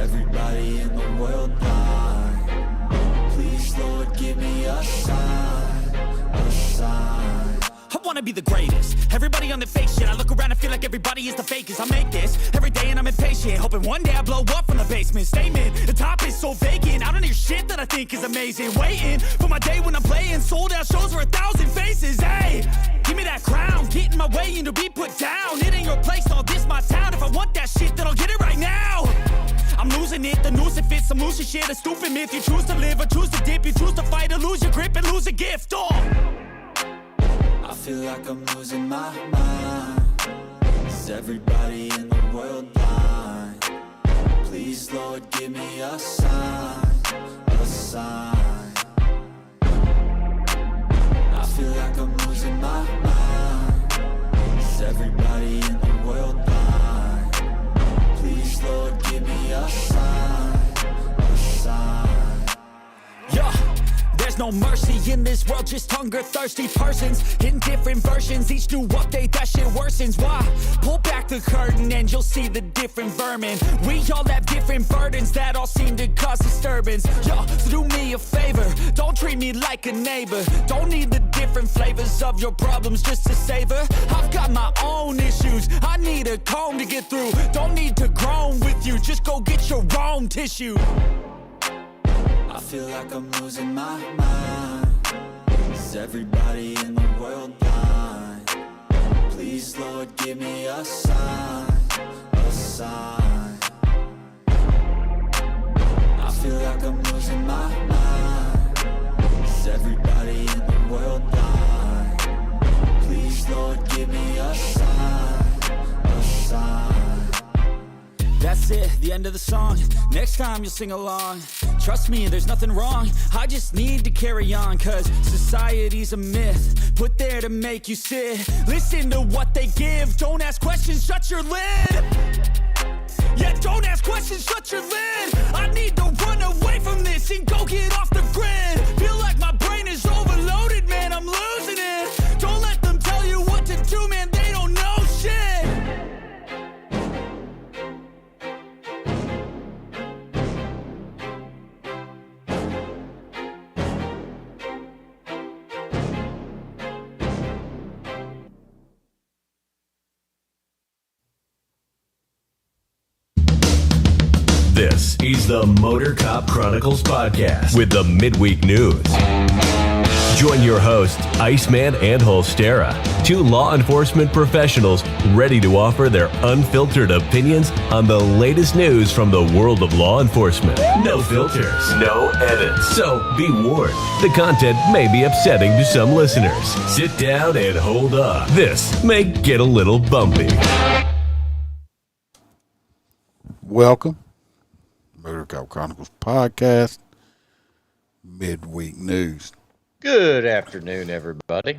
everybody in the world blind? Please, Lord, give me a sign, a sign. I wanna be the greatest. Everybody on the fake shit. I look around and feel like everybody is the fakest. I make this every day and I'm impatient, hoping one day I blow up from the basement. Statement, the top is so vacant. I don't hear shit that I think is amazing. Waiting for my day when I'm playing sold out shows for 1,000 faces. Hey, give me that crown, get in my way and to be put down. It ain't your place, all this my town. If I want that shit, then I'll get it right now. I'm losing it, the noose it fits, some losing shit, a stupid myth. You choose to live or choose to dip, you choose to fight or lose your grip and lose a gift. I feel like I'm losing my mind. Is everybody in the world blind? Please, Lord, give me a sign, a sign. I feel like I'm losing my mind. Is everybody in the world blind? Please, Lord, give me a sign, a sign. Yeah. There's no mercy in this world, just hunger-thirsty persons in different versions. Each new update, that shit worsens. Why? Pull back the curtain and you'll see the different vermin. We all have different burdens that all seem to cause disturbance. Yo, so do me a favor, don't treat me like a neighbor. Don't need the different flavors of your problems just to savor. I've got my own issues, I need a comb to get through. Don't need to groan with you, just go get your own tissue. I feel like I'm losing my mind. Is everybody in the world blind? Please, Lord, give me a sign, a sign. I feel like I'm losing my mind. Is everybody in the world blind? Please, Lord, give me a sign, a sign. That's it, the end of the song. Next time you'll sing along. Trust me, there's nothing wrong. I just need to carry on, cause society's a myth put there to make you sit. Listen to what they give. Don't ask questions, shut your lid. Yeah, don't ask questions, shut your lid. I need to run away from this and go get off the grid. Feel like my brain is overloaded, man, I'm losing it. Don't let them tell you what to do, man, they don't know shit. This is the Motorcop Chronicles podcast with the midweek news. Join your hosts, Iceman and Holstera, two law enforcement professionals ready to offer their unfiltered opinions on the latest news from the world of law enforcement. No filters, no edits. So be warned, the content may be upsetting to some listeners. Sit down and hold up. This may get a little bumpy. Welcome. Motorcop Chronicles podcast, midweek news. Good afternoon, everybody.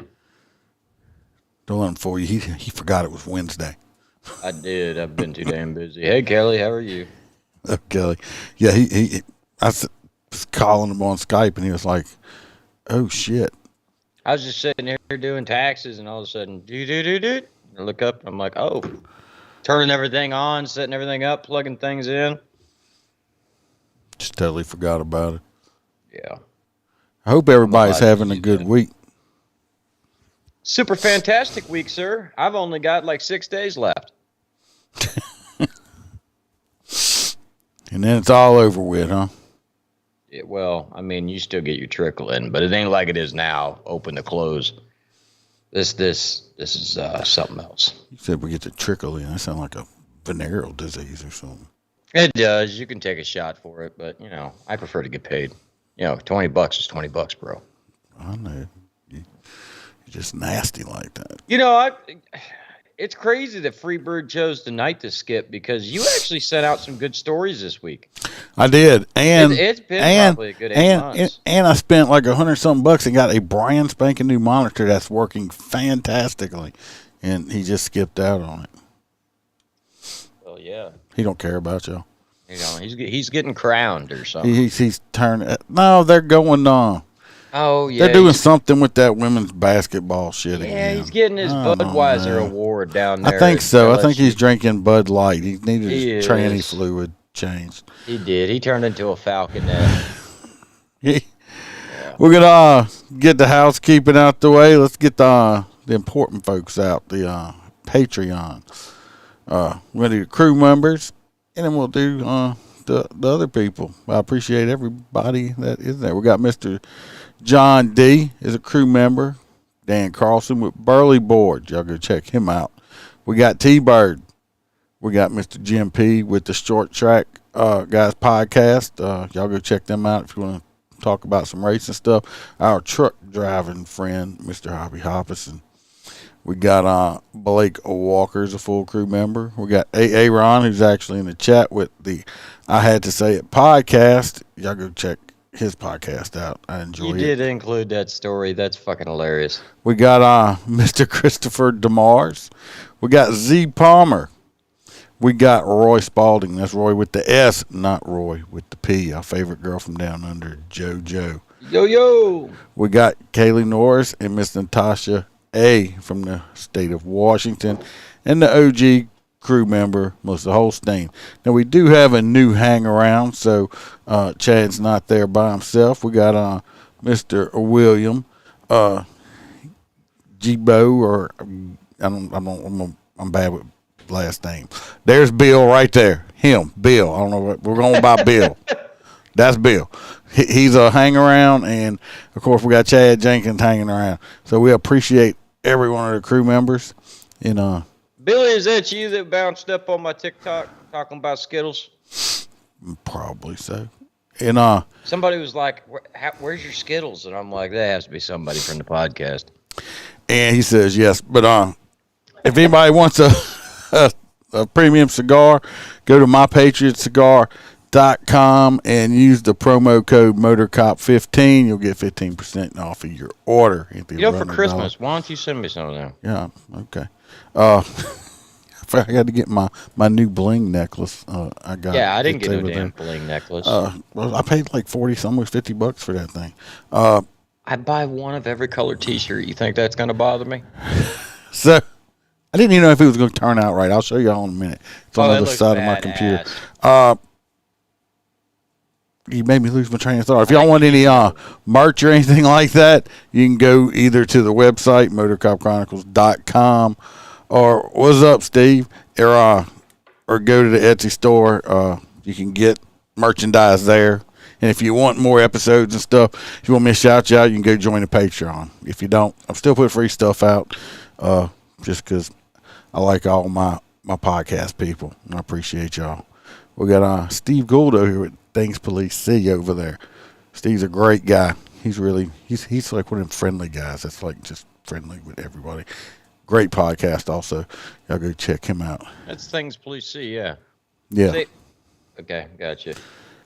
Don't let him fool you. He forgot it was Wednesday. I did. I've been too damn busy. Hey, Kelly, how are you? Okay. Yeah, I was calling him on Skype, and he was like, oh, shit. I was just sitting here doing taxes, and all of a sudden, I look up, and I'm like, oh, turning everything on, setting everything up, plugging things in. Just totally forgot about it. Yeah. I hope everybody's having a good week. Super fantastic week, sir. I've only got like 6 days left. And then it's all over with, huh? Yeah, well, I mean, you still get your trickle in, but it ain't like it is now, open to close. This is something else. You said we get to trickle in. That sounds like a venereal disease or something. It does. You can take a shot for it, but, I prefer to get paid. $20 is $20, bro. I know. You're just nasty like that. It's crazy that Freebird chose tonight to skip because you actually sent out some good stories this week. I did. And it's been probably a good 8 months. And I spent like $100-something and got a brand spanking new monitor that's working fantastically. And he just skipped out on it. Well, yeah. He don't care about y'all. He's getting crowned or something. He's turning. No, they're going on. Oh, yeah. They're doing something with that women's basketball shit again. Yeah, he's getting his Budweiser award down there. I think so. I think he's drinking Bud Light. He needed his tranny fluid. changed. He did. He turned into a falconet. We're gonna get the housekeeping out the way. Let's get the important folks out. The Patreon. We're gonna do crew members, and then we'll do the other people. I appreciate everybody that is there. We got Mr. John D. is a crew member. Dan Carlson with Burley Board. Y'all go check him out. We got T-Bird. We got Mr. Jim P. with the Short Track Guys podcast. Y'all go check them out if you want to talk about some racing stuff. Our truck driving friend, Mr. Hobby Hoppison. We got Blake Walker's a full crew member. We got A.A. Ron, who's actually in the chat with the I Had to Say It podcast. Y'all go check his podcast out. I enjoy it. You did include that story. That's fucking hilarious. We got Mr. Christopher DeMars. We got Z Palmer. We got Roy Spalding. That's Roy with the S, not Roy with the P. Our favorite girl from down under, JoJo. Yo. We got Kaylee Norris and Miss Natasha A. from the state of Washington. And the OG crew member, Melissa Holstein. Now, we do have a new hang-around, so Chad's not there by himself. We got Mr. William G-Bo, or I'm bad with last name. There's Bill right there. Him, Bill. I don't know what we're going by. Bill. That's Bill. He's a hang-around, and, of course, we got Chad Jenkins hanging around. So we appreciate every one of the crew members. And Billy, is that you that bounced up on my TikTok talking about Skittles? probably so. And Somebody was like, where's your Skittles? And I'm like, that has to be somebody from the podcast. And he says yes. But if anybody wants a premium cigar, go to mypatriotcigar.com and use the promo code Motorcop15. You'll get 15% off of your order. For Christmas, why don't you send me some of them? Yeah, okay. I got to get my new bling necklace. I got. Yeah, I didn't get no damn bling necklace. Well, I paid like almost $50 for that thing. I buy one of every color T-shirt. You think that's gonna bother me? So I didn't even know if it was going to turn out right. I'll show you all in a minute. It's on the other side of my computer. You made me lose my train of thought. If y'all want any merch or anything like that, you can go either to the website, motorcopchronicles.com, or what's up, Steve? Or go to the Etsy store. You can get merchandise there. And if you want more episodes and stuff, if you want me to shout you out, you can go join the Patreon. If you don't, I'm still putting free stuff out just because I like all my podcast people. And I appreciate y'all. We got Steve Gould over here with Things Police C over there. Steve's a great guy. He's like one of them friendly guys that's like just friendly with everybody. Great podcast also. Y'all go check him out. That's Things Police C, yeah. Yeah. Okay, gotcha.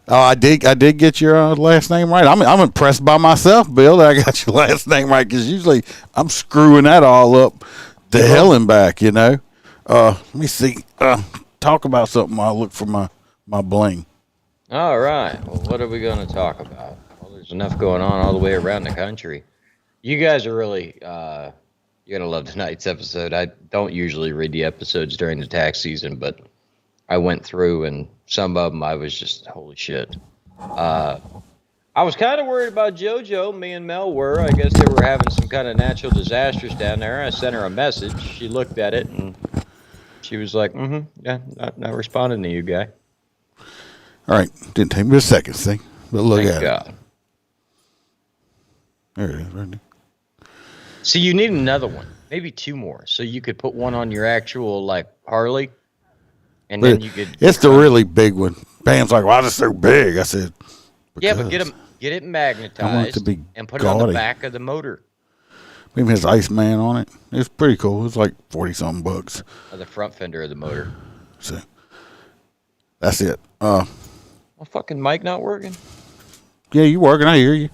Oh, I did get your last name right. I'm impressed by myself, Bill, that I got your last name right, because usually I'm screwing that all up the hell and back, you know. Let me see. Talk about something while I look for my bling. All right. Well, what are we going to talk about? Well, there's enough going on all the way around the country. You guys are really you're going to love tonight's episode. I don't usually read the episodes during the tax season, but I went through, and some of them I was just, holy shit. I was kind of worried about JoJo. Me and Mel were. I guess they were having some kind of natural disasters down there. I sent her a message. She looked at it, and she was like, yeah, not responding to you, guy. All right. Didn't take me a second, see? But look Thank at God. it. There it is, right there. See, you need another one. Maybe two more. So you could put one on your actual, like, Harley. And then you could. It's the really big one. Pam's like, why is it so big? I said, yeah, but get it magnetized and put it on the back of the motor. Maybe it has Iceman on it. It's pretty cool. It's like $40-something bucks. The front fender of the motor. So that's it. My fucking mic not working? Yeah, you working. I hear you.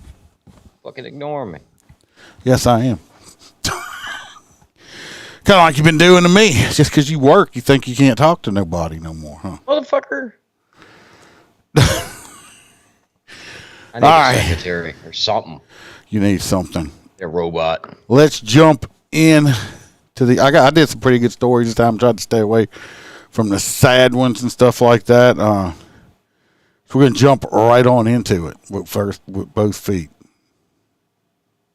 Fucking ignore me. Yes, I am. Kind of like you've been doing to me. Just because you work, you think you can't talk to nobody no more, huh? Motherfucker. I need a secretary or something. You need something. A robot. Let's jump in to the. I did some pretty good stories this time. Tried to stay away from the sad ones and stuff like that. So we're going to jump right on into it with both feet.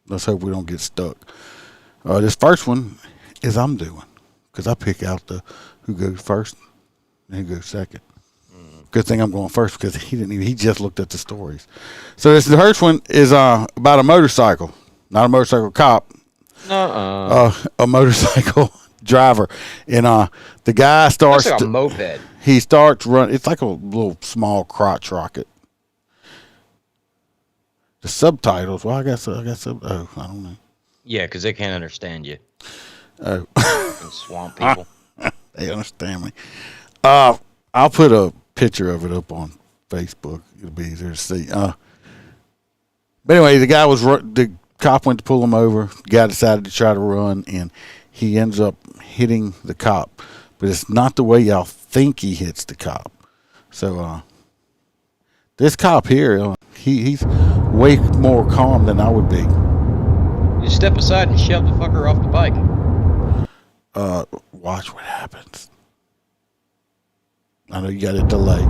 Let's hope we don't get stuck. This first one is I'm doing, because I pick out who goes first and who goes second. Good thing I'm going first because he just looked at the stories. So the first one is about a motorcycle, not a motorcycle cop, a motorcycle driver, and the guy starts. That's like a moped. He starts running. It's like a little small crotch rocket. The subtitles. Well, I guess. Oh, I don't know. Yeah, because they can't understand you. Oh, And swamp people. they understand me. I'll put a picture of it up on Facebook. It'll be easier to see. But anyway, the cop went to pull him over. The guy decided to try to run, and he ends up hitting the cop. But it's not the way y'all think he hits the cop. So this cop here, he's way more calm than I would be. You step aside and shove the fucker off the bike. Watch what happens. I know you got a delay.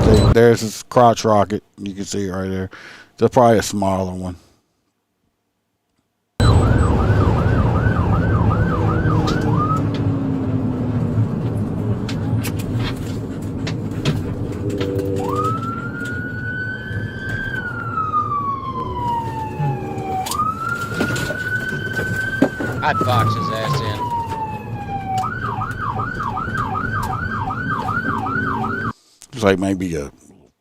See, there's this crotch rocket. You can see it right there. It's probably a smaller one. I'd box his ass in. It's like maybe a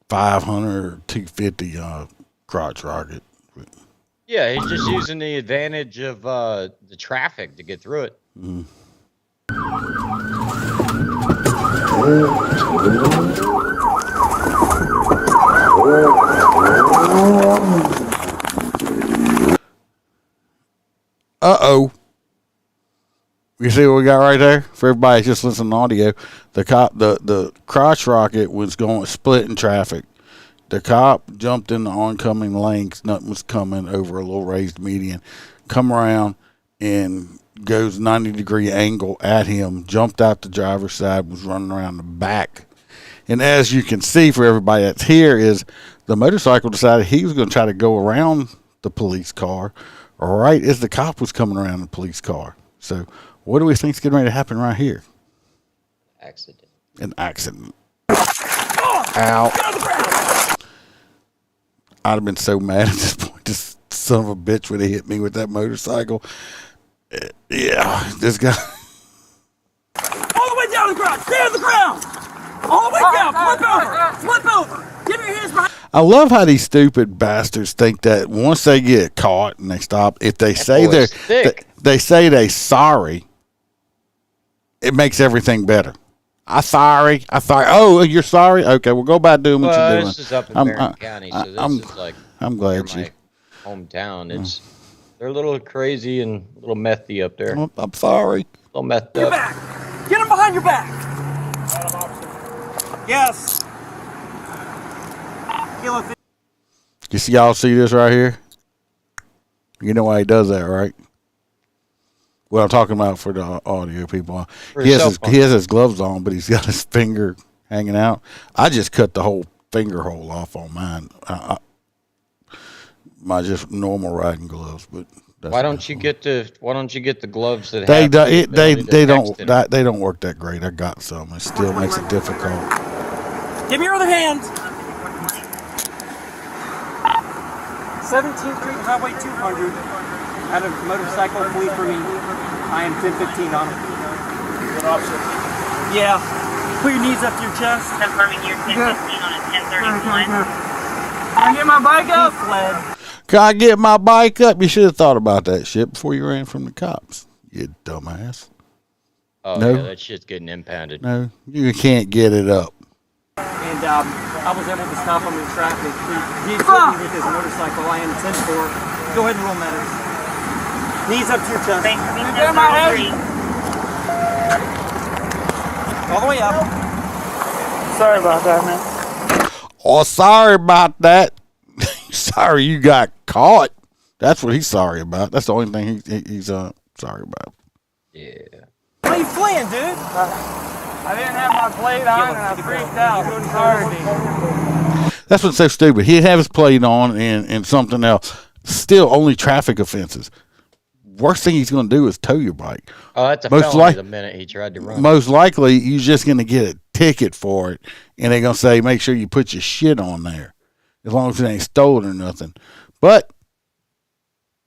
500 or 250 crotch rocket. Yeah, he's just using the advantage of the traffic to get through it. Mm. Uh-oh. You see what we got right there? For everybody just listening to audio, the crotch rocket was going splitting traffic. The cop jumped in the oncoming lane 'cause nothing was coming over a little raised median. Come around and goes 90-degree angle at him, jumped out the driver's side, was running around the back. And as you can see for everybody that's here is the motorcycle decided he was going to try to go around the police car right as the cop was coming around the police car. So what do we think's getting ready to happen right here? Accident. An accident. Ow. I'd have been so mad at this point. This son of a bitch would have hit me with that motorcycle. Yeah, this guy. All the way down the ground. Stay on the ground. All the way down. Flip over. Flip over. Give your hands behind. I love how these stupid bastards think that once they get caught and they stop, if they say they say they sorry, it makes everything better. I'm sorry. Oh, you're sorry? Okay, well, go back doing what you're doing. This is up in Marion County, so this is like I'm glad my hometown. They're a little crazy and a little methy up there. I'm sorry. A little methed Your up. back. Get him behind your back. Yes. Y'all see this right here? You know why he does that, right? Well, I'm talking about for the audio people. He has his gloves on, but he's got his finger hanging out. I just cut the whole finger hole off on mine. My just normal riding gloves, but Why don't you get the gloves that they don't work that great. I got some. It still makes it difficult. Give me your other hand. 17th Street Highway 200. Had a motorcycle flee for me. I am 1015 on him. Good officer. Yeah. Put your knees up to your chest. Confirming you're 1015 on a 1031. Can I get my bike up? He fled. Can I get my bike up? You should have thought about that shit before you ran from the cops. You dumbass. Oh, no. Yeah, that shit's getting impounded. No, you can't get it up. And I was able to stop him in traffic. He hit me with his motorcycle. I am 10-4. Go ahead and roll matters. Knees up to your chest. Thanks for being 10-3. All the way up. Sorry about that, man. Oh, sorry about that. Sorry you got caught. That's what he's sorry about. That's the only thing he's sorry about. Yeah. Why are you fleeing, dude? I didn't have my plate on and I freaked out. Sorry. That's what's so stupid. He'd have his plate on and something else. Still only traffic offenses. Worst thing he's going to do is tow your bike. Oh, that's a felony the minute he tried to run. Most likely, you're just going to get a ticket for it, and they're going to say, make sure you put your shit on there, as long as it ain't stolen or nothing. But,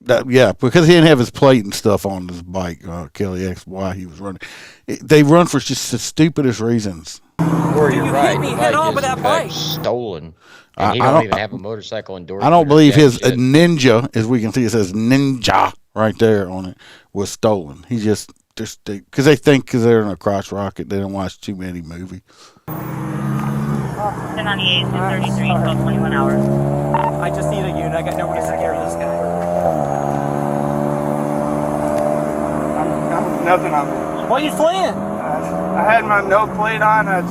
because he didn't have his plate and stuff on his bike, Kelly asked why he was running. They run for just the stupidest reasons. Or you're right. Hit me the head bike on is, with that in bike. fact, stolen. And he I don't don't- even have a motorcycle endorsement. I don't or believe jack his shit. Ninja, as we can see, it says Ninja right there on it, was stolen. He just because they think because they're in a crotch rocket, they don't watch too many movies. 1098, 233, 1221 hours. I just need a unit. I got nowhere to secure this guy. I'm nothing on it. Why are you fleeing? I had my no plate on. I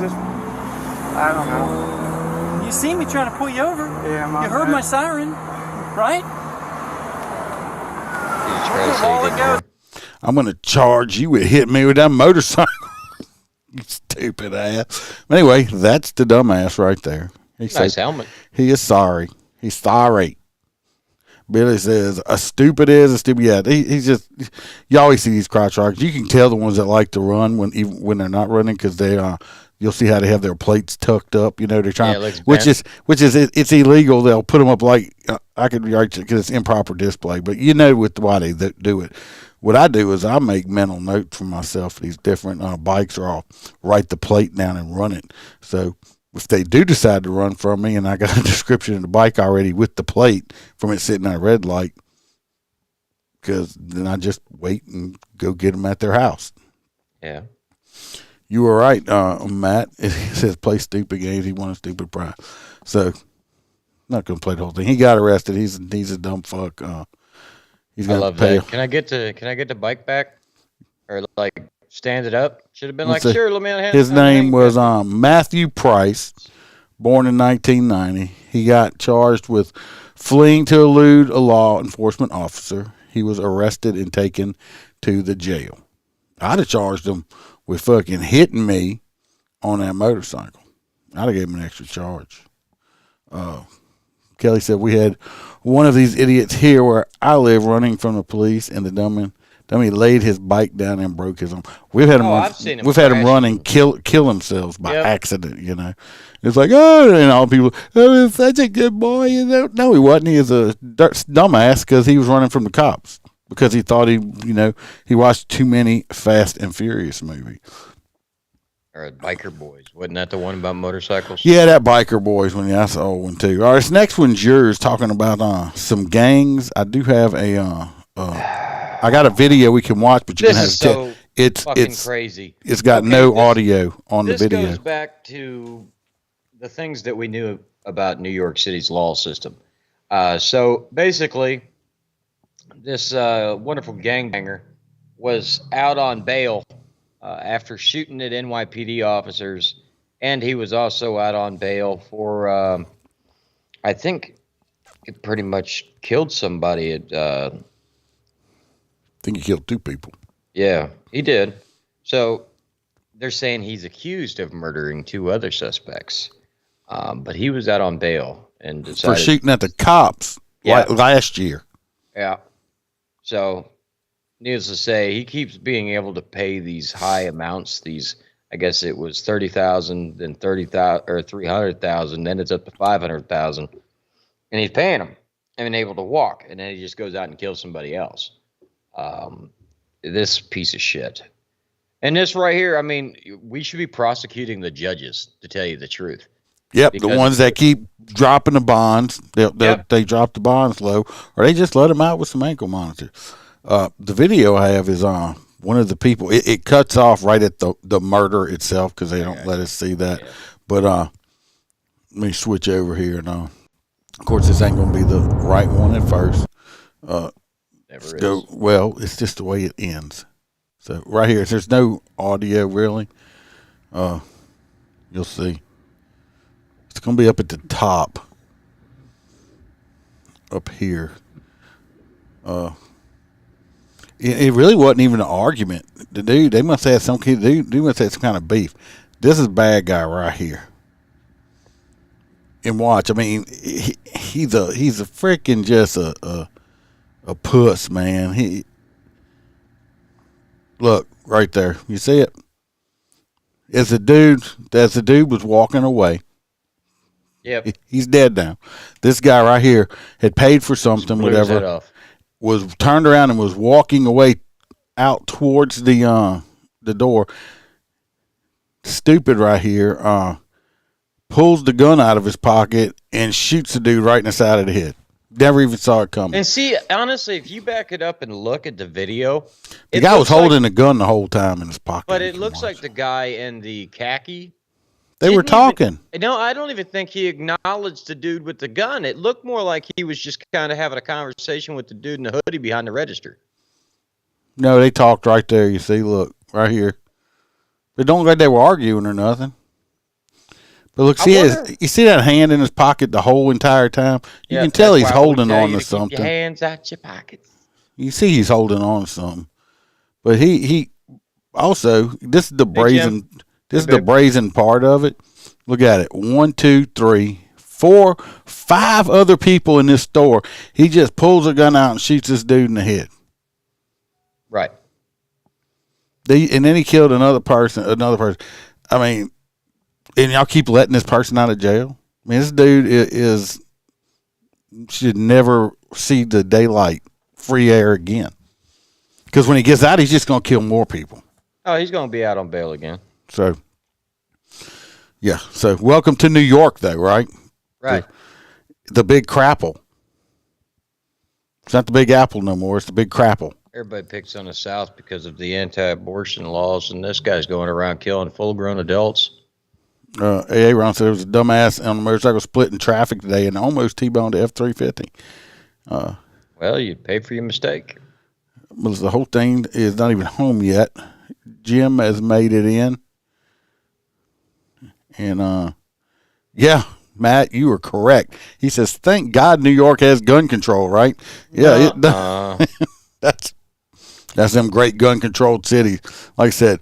don't know. You see me trying to pull you over. Yeah, You heard my siren, right? He tried to say he didn't hear. I'm going to charge you with hitting me with that motorcycle. You stupid ass. Anyway, that's the dumbass right there. He Nice helmet. He is sorry. He's sorry. Billy says, a stupid is a stupid. Yeah, he's just, you always see these crotch rockets. You can tell the ones that like to run when they're not running because they you'll see how they have their plates tucked up. You know, they're trying, which is it's illegal. They'll put them up like, I could argue because it's improper display, but you know why they do it. What I do is I make mental notes for myself. These different bikes, or I'll write the plate down and run it. So if they do decide to run from me, and I got a description of the bike already with the plate from it sitting at a red light, because then I just wait and go get them at their house. Yeah. You were right, Matt. It says play stupid games. He won a stupid prize. So not gonna play the whole thing. He got arrested. He's a dumb fuck. He's I gonna love pay. that. Can I get the bike back? Or like stand it up? Should have been Let's like, see. sure, let me hand His it. name was Matthew Price, born in 1990. He got charged with fleeing to elude a law enforcement officer. He was arrested and taken to the jail. I'd have charged him with fucking hitting me on that motorcycle. I'd have gave him an extra charge. Kelly said we had one of these idiots here where I live running from the police, and the dummy laid his bike down and broke his arm. We've had him run. I've seen him We've had him crash. run and kill themselves by Yep. accident. You know, it's like, oh, and all people, oh, he's such a good boy. You know, no, he wasn't. He was a dumbass because he was running from the cops because he thought he watched too many Fast and Furious movies. Or Biker Boys. Wasn't that the one about motorcycles? Yeah, that Biker Boys one. Yeah, that's the old one too. All right, this next one's yours. Talking about some gangs. I do have I got a video we can watch, but you This can is have so fucking crazy. It's got Okay, no audio on the This video. goes back to the things that we knew about New York City's law system. So basically, this wonderful gangbanger was out on bail after shooting at NYPD officers, and he was also out on bail for, I think, he pretty much killed somebody. I think he killed 2 people. Yeah, he did. So they're saying he's accused of murdering 2 other suspects, but he was out on bail and decided For shooting at the cops last year. Yeah. So, needless to say, he keeps being able to pay these high amounts. I guess it was $30,000, then $30,000 or $300,000, then it's up to $500,000, and he's paying them and able to walk, and then he just goes out and kills somebody else. This piece of shit. And this right here, I mean, we should be prosecuting the judges, to tell you the truth. Yep, Because the ones that keep dropping the bonds, they drop the bonds low, or they just let them out with some ankle monitors. The video I have is one of the people. It cuts off right at the murder itself because they don't let us see that. Yeah. But let me switch over here and of course this ain't gonna be the right one at first. Never is. Well, it's just the way it ends. So right here, there's no audio really. You'll see. It's going to be up at the top. Up here. It really wasn't even an argument. The dude, they must have some kid. Dude must have some kind of beef. This is bad guy right here. And watch, I mean, he's a freaking just a puss, man. He look right there. You see it? As the dude was walking away. Yep. He's dead now. This guy right here had paid for something, whatever. Was turned around and was walking away out towards the door. Stupid right here. Pulls the gun out of his pocket and shoots the dude right in the side of the head. Never even saw it coming. And see, honestly, if you back it up and look at the video, the guy was holding the gun the whole time in his pocket. But it looks like the guy in the khaki. They were talking. No, I don't even think he acknowledged the dude with the gun. It looked more like he was just kind of having a conversation with the dude in the hoodie behind the register. No, they talked right there. You see, look, right here. But don't look like they were arguing or nothing. But look, you see that hand in his pocket the whole entire time? You can tell he's holding on to something. Keep your hands out your pockets. You see he's holding on to something. But he also, this is the brazen... This is the brazen part of it. Look at it. 1, 2, 3, 4, 5 other people in this store. He just pulls a gun out and shoots this dude in the head. Right. And then he killed another person. I mean, and y'all keep letting this person out of jail? I mean, this dude should never see the daylight, free air again. Because when he gets out, he's just going to kill more people. Oh, he's going to be out on bail again. So, yeah. So, welcome to New York, though, right? Right. The big crapple. It's not the Big Apple no more. It's the Big Crapple. Everybody picks on the South because of the anti-abortion laws, and this guy's going around killing full-grown adults. Aaron said there was a dumbass on a motorcycle split in traffic today and almost T-boned the F-350. Well, you pay for your mistake. Well, the whole thing is not even home yet. Jim has made it in. And, yeah, Matt, you were correct. He says, thank God New York has gun control, right? Yeah, that's them great gun-controlled cities. Like I said,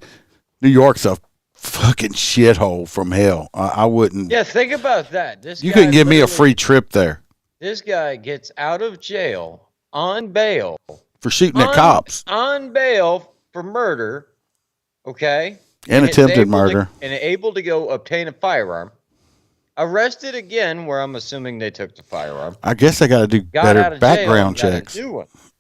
New York's a fucking shithole from hell. I wouldn't. Yeah, think about that. You couldn't give me a free trip there. This guy gets out of jail on bail. For shooting at cops. On bail for murder, okay? And attempted murder. And able to go obtain a firearm. Arrested again, where I'm assuming they took the firearm. I guess they got to do better background checks.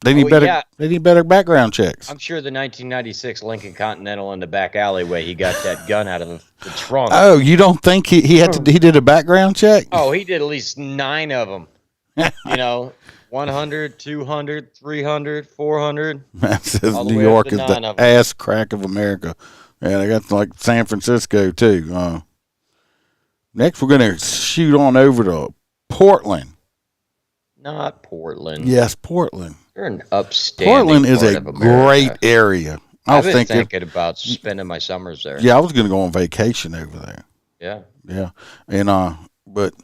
They need better background checks. I'm sure the 1996 Lincoln Continental in the back alleyway, he got that gun out of the trunk. Oh, you don't think he did a background check? Oh, he did at least 9 of them. 100, 200, 300, 400. That says New York is the ass crack of America. Yeah, they got like San Francisco too. Next, we're going to shoot on over to Portland. Not Portland. Yes, Portland. You're an upstanding Portland is a great area. I've been thinking about spending my summers there. Yeah, I was going to go on vacation over there. Yeah. Yeah. And but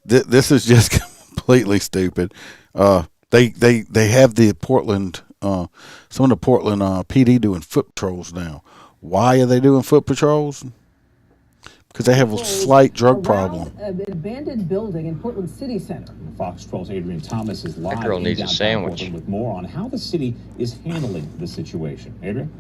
this is just completely stupid. They have the Portland some of the Portland PD doing foot patrols now. Why are they doing foot patrols? Because they have a slight drug problem. An abandoned building in Portland City Center. Fox 12's Adrian Thomas is live. That girl needs a sandwich. With more on how the city is handling the situation. Adrian?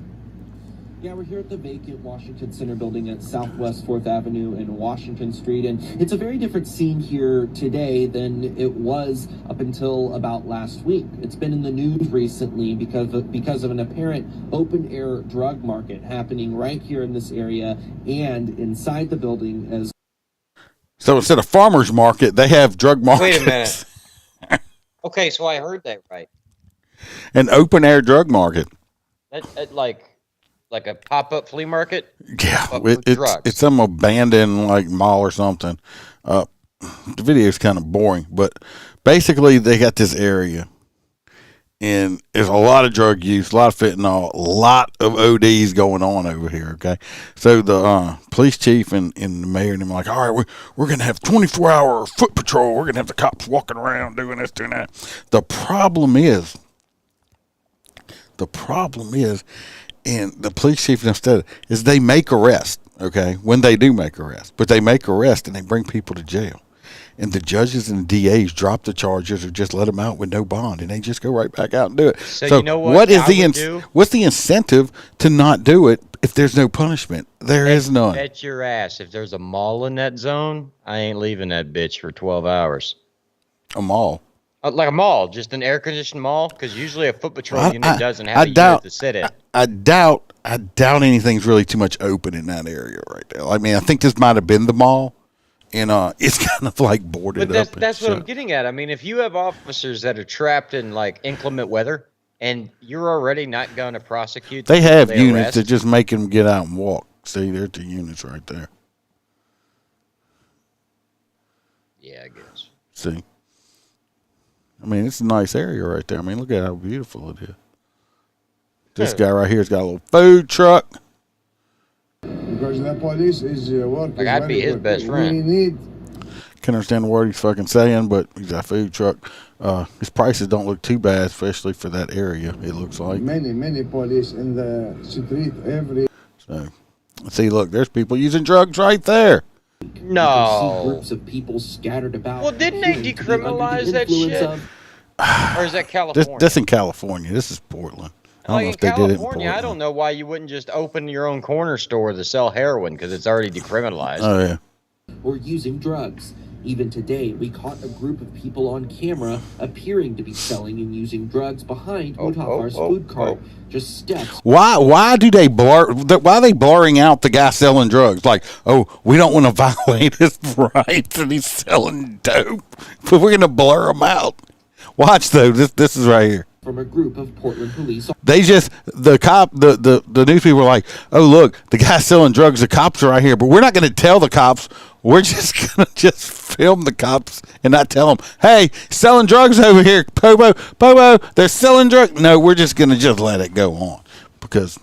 Yeah, we're here at the vacant Washington Center building at Southwest 4th Avenue and Washington Street, and it's a very different scene here today than it was up until about last week. It's been in the news recently because of an apparent open-air drug market happening right here in this area and inside the building as. So instead of farmers market, they have drug markets. Wait a minute. Okay, so I heard that right. An open-air drug market. Like a pop-up flea market? Yeah, it's some abandoned like mall or something. The video is kind of boring, but basically they got this area, and there's a lot of drug use, a lot of fentanyl, a lot of ODs going on over here. Okay, so the police chief and the mayor and them are like, all right, we're gonna have 24-hour foot patrol. We're gonna have the cops walking around doing this, doing that. The problem is The problem is, and the police chief instead is they make arrests, okay, when they do make arrests, but they make arrests and they bring people to jail. And the judges and the DAs drop the charges or just let them out with no bond, and they just go right back out and do it. So you know what what's the incentive to not do it if there's no punishment? There is none. Bet your ass, if there's a mall in that zone, I ain't leaving that bitch for 12 hours. A mall? Like a mall, just an air-conditioned mall? Because usually a foot patrol unit doesn't have a unit to sit in. I doubt anything's really too much open in that area right there. I mean, I think this might have been the mall, and it's kind of like boarded up. But that's what I'm getting at. I mean, if you have officers that are trapped in, like, inclement weather, and you're already not going to prosecute them, they have units that just make them get out and walk. See, there's the units right there. Yeah, I guess. See? I mean, it's a nice area right there. I mean, look at how beautiful it is. This guy right here's got a little food truck. Because the police is working. Like, I'd be his best friend. Can't understand the word he's fucking saying, but he's got a food truck. His prices don't look too bad, especially for that area, it looks like. Many police in the street every. So, see, look, there's people using drugs right there. No. See groups of people scattered about. Well, didn't they decriminalize that shit? Or is that California? This in California. This is Portland. I don't know if they did it in Portland. I don't know why you wouldn't just open your own corner store to sell heroin because it's already decriminalized. Oh, yeah. Or using drugs. Even today, we caught a group of people on camera appearing to be selling and using drugs behind Motorcop's food cart, just steps. Why do they blur? Why are they blurring out the guy selling drugs? Like, oh, we don't want to violate his rights, and he's selling dope, but we're gonna blur him out. Watch though. This is right here. From a group of Portland police. They just, the news people were like, oh, look, the guy's selling drugs. The cops are right here. But we're not going to tell the cops. We're just going to just film the cops and not tell them, hey, selling drugs over here. Pobo, they're selling drugs. No, we're just going to just let it go on because.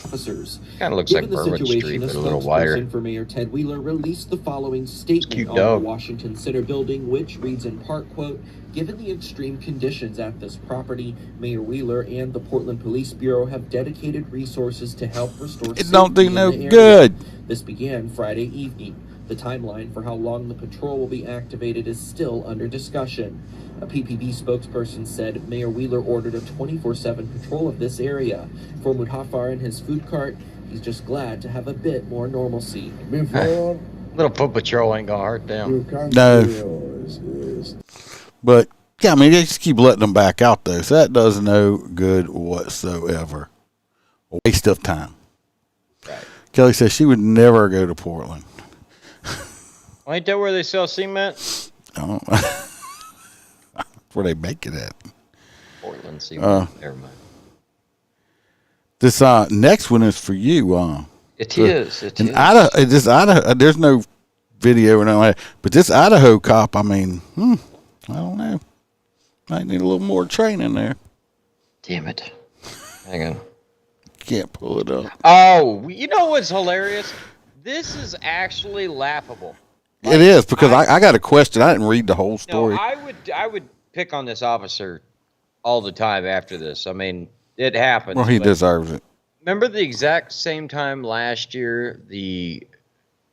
Officers. Kind of looks like Bourbon Street, but a little wider. For Mayor Ted Wheeler released the following statement on the Washington Center building, which reads in part, quote, given the extreme conditions at this property, Mayor Wheeler and the Portland Police Bureau have dedicated resources to help restore safety. It don't do no in the area. good. This began Friday evening. The timeline for how long the patrol will be activated is still under discussion. A PPB spokesperson said Mayor Wheeler ordered a 24/7 patrol of this area. For Mudhafar and his food cart, he's just glad to have a bit more normalcy. Before, little foot patrol ain't gonna hurt them. No. But, yeah, I mean, they just keep letting them back out, though. So that does no good whatsoever. A waste of time. Right. Kelly says she would never go to Portland. Well, ain't that where they sell cement? Oh, where they make it at. Portland cement. Never mind. This next one is for you. It is. Idaho, there's no video or nothing like that. But this Idaho cop, I mean, I don't know. Might need a little more training there. Damn it. Hang on. Can't pull it up. Oh, you know what's hilarious? This is actually laughable. It is, because I got a question. I didn't read the whole story. No, I would pick on this officer all the time after this. I mean, it happens. Well, he deserves it. Remember the exact same time last year, the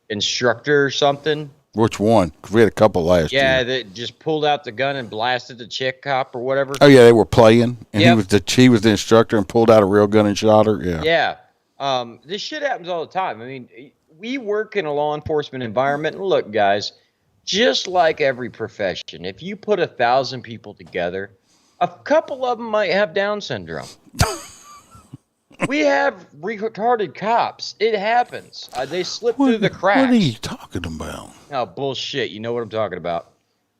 instructor or something? Which one? Because we had a couple last year. Yeah, that just pulled out the gun and blasted the chick cop or whatever. Oh, yeah, they were playing, and he was the instructor and pulled out a real gun and shot her. Yeah. Yeah. This shit happens all the time. I mean, we work in a law enforcement environment, and look, guys, just like every profession, if you put 1,000 people together, a couple of them might have Down syndrome. We have retarded cops. It happens. They slip through the cracks. What are you talking about? Oh, bullshit. You know what I'm talking about.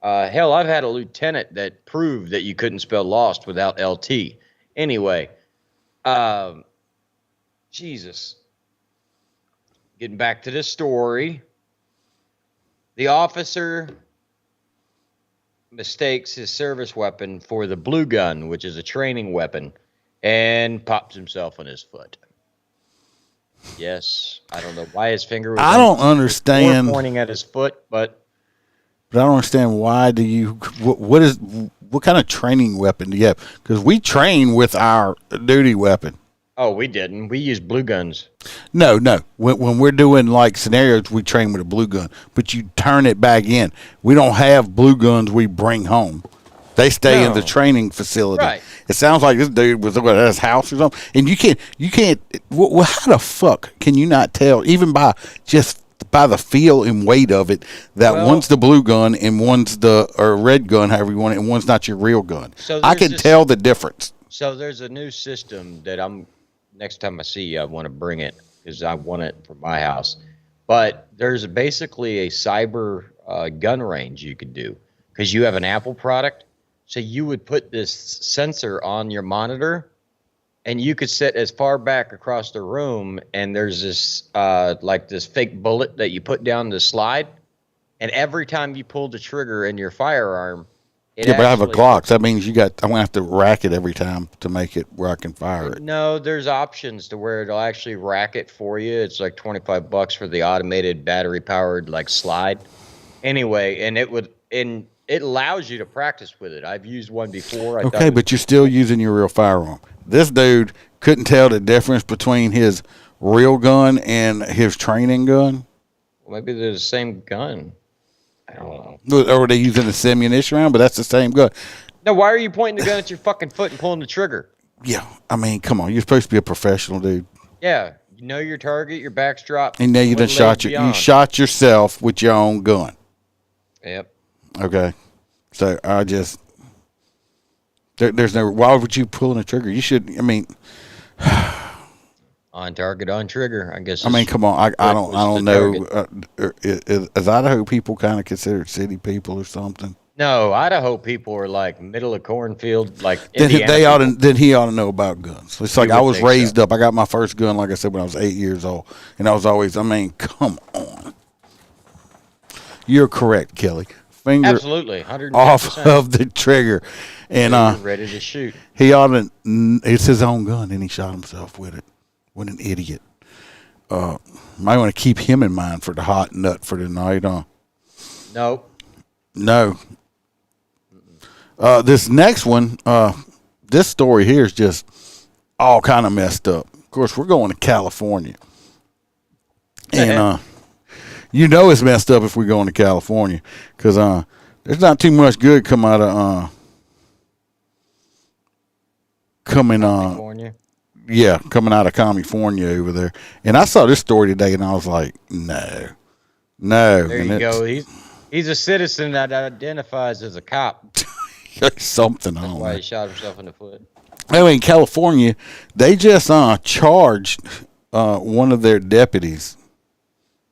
Hell, I've had a lieutenant that proved that you couldn't spell lost without LT. Anyway, Jesus. Getting back to this story. The officer mistakes his service weapon for the blue gun, which is a training weapon, and pops himself on his foot. Yes, I don't know why his finger was I don't understand pointing at his foot, but I don't understand why do you what kind of training weapon do you have? Because we train with our duty weapon. Oh, we didn't. We used blue guns. No. When we're doing like scenarios, we train with a blue gun, but you turn it back in. We don't have blue guns we bring home. They stay in the training facility. Right. It sounds like this dude was at his house or something. And you can't. Well, how the fuck can you not tell, even by the feel and weight of it, that one's the blue gun and one's the red gun, however you want it, and one's not your real gun? So I can tell the difference. So there's a new system that next time I see you, I want to bring it because I want it for my house. But there's basically a cyber gun range you could do because you have an Apple product. So you would put this sensor on your monitor, and you could sit as far back across the room, and there's this like this fake bullet that you put down the slide, and every time you pull the trigger in your firearm, but I have a Glock. So that means I'm gonna have to rack it every time to make it where I can fire it. No, there's options to where it'll actually rack it for you. It's like $25 for the automated battery powered like slide. Anyway, and it allows you to practice with it. I've used one before. Okay, but you're still using your real firearm. This dude couldn't tell the difference between his real gun and his training gun. Well, maybe they're the same gun. I don't know. Or are they using the ammunition round? But that's the same gun. Now, why are you pointing the gun at your fucking foot and pulling the trigger? Yeah, I mean, come on. You're supposed to be a professional, dude. Yeah, you know your target, your back's dropped. And now you done you shot yourself with your own gun. Yep. Okay. So I just there's no. Why would you pull the trigger? You should. I mean, on target, on trigger. I guess. I mean, come on. I don't know. Is Idaho people kind of considered city people or something? No, Idaho people are like middle of cornfield, like Then Indiana he ought to know about guns. It's like I was raised up. I got my first gun, like I said, when I was 8 years old, and I was always. I mean, come on. You're correct, Kelly. Finger absolutely 110%. off of the trigger, and ready to shoot. He ought to. It's his own gun, and he shot himself with it. What an idiot! Might want to keep him in mind for the hot nut for tonight, huh? No. This next one, this story here is just all kind of messed up. Of course, we're going to California, and you know it's messed up if we're going to California because there's not too much good come out of coming out of California over there. And I saw this story today, and I was like, no. There you go. He's a citizen that identifies as a cop. Something. That's why he shot himself in the foot. Anyway, in California, they just charged one of their deputies.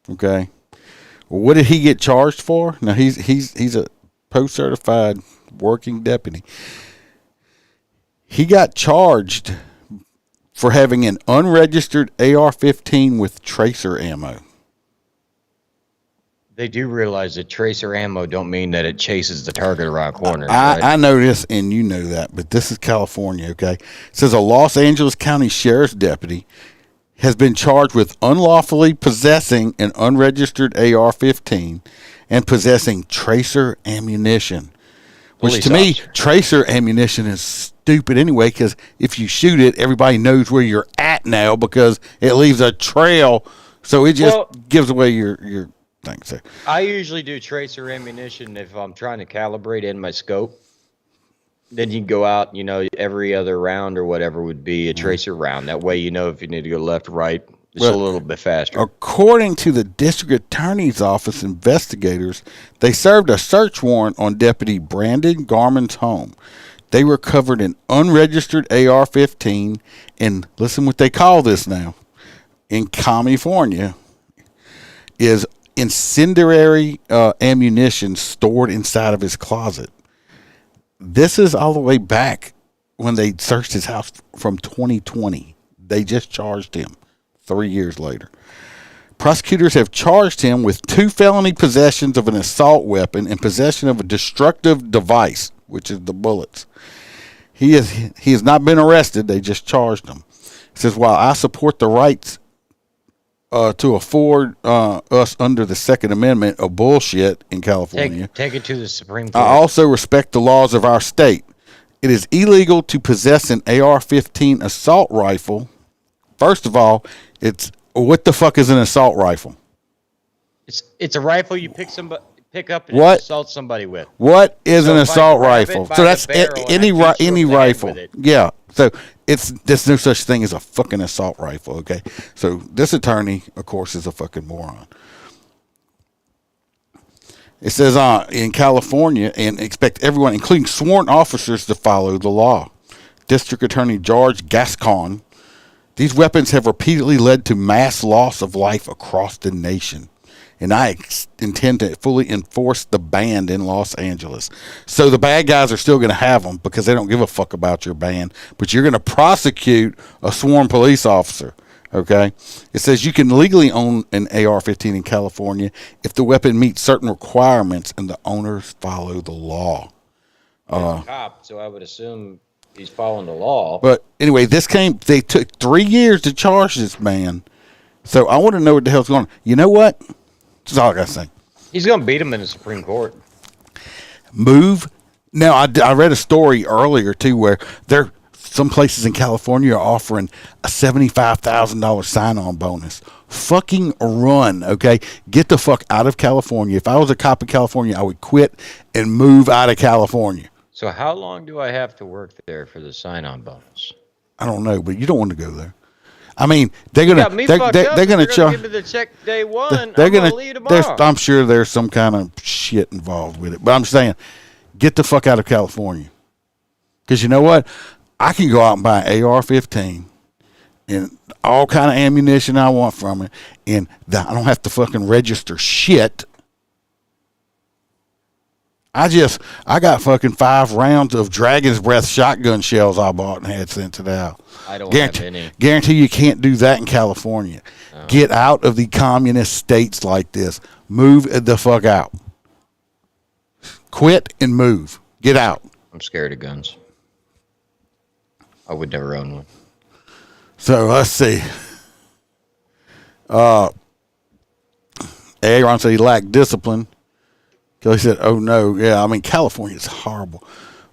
Okay. Well, what did he get charged for? Now he's a post-certified working deputy. He got charged for having an unregistered AR-15 with tracer ammo. They do realize that tracer ammo don't mean that it chases the target around corners. I know this, and you know that, but this is California, okay? It says a Los Angeles County Sheriff's deputy has been charged with unlawfully possessing an unregistered AR-15 and possessing tracer ammunition. Which to me, tracer ammunition is stupid anyway, because if you shoot it, everybody knows where you're at now because it leaves a trail. So it just gives away your thing. So I usually do tracer ammunition if I'm trying to calibrate in my scope. Then you can go out, every other round or whatever would be a tracer round. That way you know if you need to go left, right, just a little bit faster. According to the district attorney's office investigators, they served a search warrant on Deputy Brandon Garman's home. They recovered an unregistered AR-15, and listen what they call this now, in California, is incendiary ammunition stored inside of his closet. This is all the way back when they searched his house from 2020. They just charged him 3 years later. Prosecutors have charged him with 2 felony possessions of an assault weapon and possession of a destructive device, which is the bullets. He has not been arrested. They just charged him. It says, while I support the rights to afford us under the Second Amendment of bullshit in California. Take it to the Supreme Court. I also respect the laws of our state. It is illegal to possess an AR-15 assault rifle. First of all, what the fuck is an assault rifle? It's a rifle you pick up and assault somebody with. What is an assault rifle? So that's any rifle. Yeah. So there's no such thing as a fucking assault rifle. Okay. So this attorney, of course, is a fucking moron. It says in California, and expect everyone, including sworn officers, to follow the law. District Attorney George Gascon. These weapons have repeatedly led to mass loss of life across the nation. And I intend to fully enforce the ban in Los Angeles. So the bad guys are still going to have them because they don't give a fuck about your ban. But you're going to prosecute a sworn police officer. Okay? It says you can legally own an AR-15 in California if the weapon meets certain requirements and the owners follow the law. He's a cop, so I would assume he's following the law. But anyway, they took 3 years to charge this man. So I want to know what the hell's going on. You know what? That's all I got to say. He's going to beat him in the Supreme Court. Move. Now, I read a story earlier, too, where some places in California are offering a $75,000 sign-on bonus. Fucking run, okay? Get the fuck out of California. If I was a cop in California, I would quit and move out of California. So how long do I have to work there for the sign-on bonus? I don't know, but you don't want to go there. I mean, they're gonna give me the check day one. They're gonna leave tomorrow. I'm sure there's some kind of shit involved with it, but I'm saying, get the fuck out of California. Because you know what? I can go out and buy an AR-15 and all kind of ammunition I want from it, and I don't have to fucking register shit. I got fucking 5 rounds of Dragon's Breath shotgun shells I bought and had sent to the house. I don't have any. Guarantee you can't do that in California. No. Get out of the communist states like this. Move the fuck out. Quit and move. Get out. I'm scared of guns. I would never own one. So let's see. Aaron said he lacked discipline. Kelly said, "Oh no, yeah. I mean, California's horrible."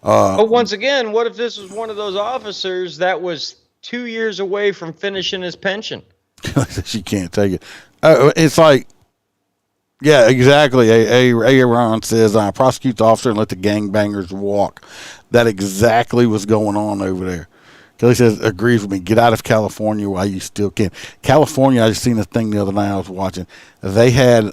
But once again, what if this was one of those officers that was 2 years away from finishing his pension? She can't take it. It's like, yeah, exactly. Aaron says, "Prosecute the officer and let the gangbangers walk." That exactly what's going on over there. Kelly says, agrees with me. Get out of California while you still can. California, I just seen a thing the other night I was watching. They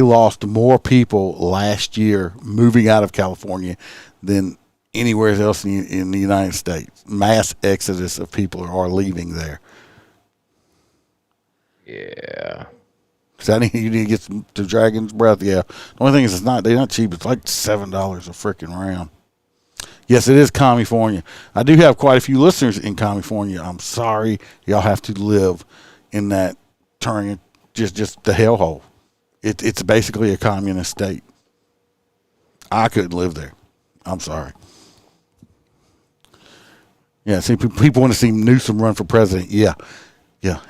lost more people last year moving out of California than anywhere else in the United States. Mass exodus of people are leaving there. Yeah. So you need to get some to Dragon's Breath. Yeah. The only thing is they're not cheap. It's like $7 a freaking round. Yes, it is California. I do have quite a few listeners in California. I'm sorry y'all have to live in that just the hellhole. It's basically a communist state. I couldn't live there. I'm sorry. Yeah, see, people want to see Newsom run for president. Yeah,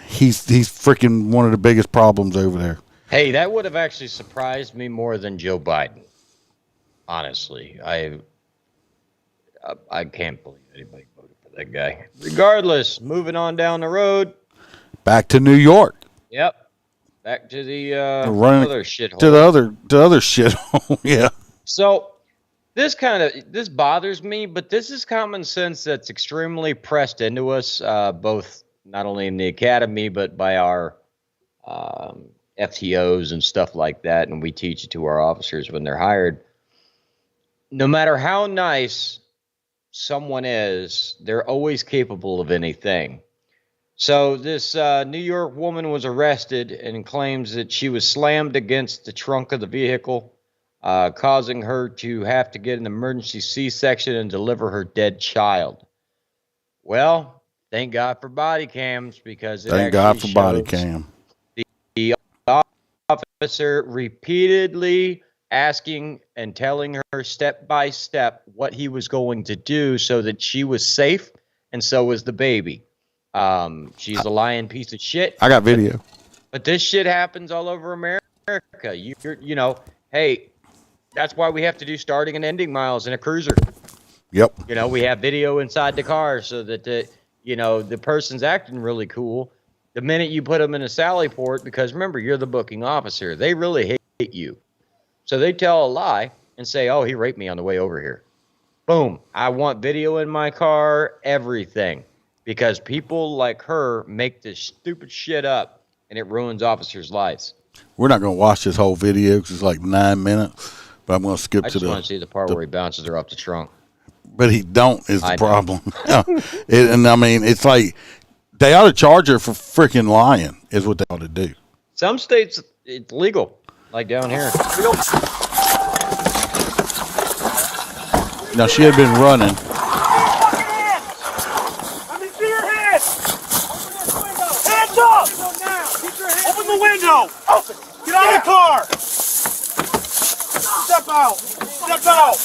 he's freaking one of the biggest problems over there. Hey, that would have actually surprised me more than Joe Biden. Honestly, I can't believe anybody voted for that guy. Regardless, moving on down the road. Back to New York. Yep. Back to the other shithole. To the other shithole, yeah. So this bothers me, but this is common sense that's extremely pressed into us, both not only in the academy, but by our FTOs and stuff like that, and we teach it to our officers when they're hired. No matter how nice someone is, they're always capable of anything. So this New York woman was arrested and claims that she was slammed against the trunk of the vehicle, causing her to have to get an emergency C-section and deliver her dead child. Well, thank God for body cams, because thank God for body cam. The officer repeatedly asking and telling her step by step what he was going to do so that she was safe, and so was the baby. She's a lying piece of shit. I got video. But this shit happens all over America. You know, hey, that's why we have to do starting and ending miles in a cruiser. Yep. You know, we have video inside the car so that the person's acting really cool. The minute you put them in a sally port, because remember, you're the booking officer, they really hate you. So they tell a lie and say, oh, he raped me on the way over here. Boom. I want video in my car, everything. Because people like her make this stupid shit up, and it ruins officers' lives. We're not going to watch this whole video because it's like 9 minutes, but I'm going to skip I to just want to see the part where he bounces her off the trunk. But he don't is the problem. And I mean, it's like they ought to charge her for freaking lying is what they ought to do. Some states, it's legal, like down here. Now, she had been running. Let me see your hands! Hands up! Open the window! Open! Get out of the car! Step out! Step out!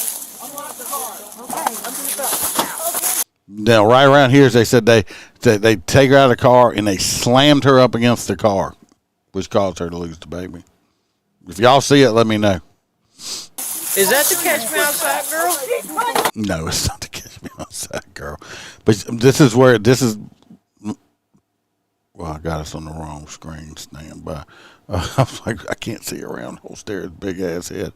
Now, right around here, they said they take her out of the car and they slammed her up against the car, which caused her to lose the baby. If y'all see it, let me know. Is that the Catch Me Outside girl? No, it's not the Catch Me Outside girl. But this is where well, I got us on the wrong screen. Stand by. I was like, I can't see around Holstera's big ass head.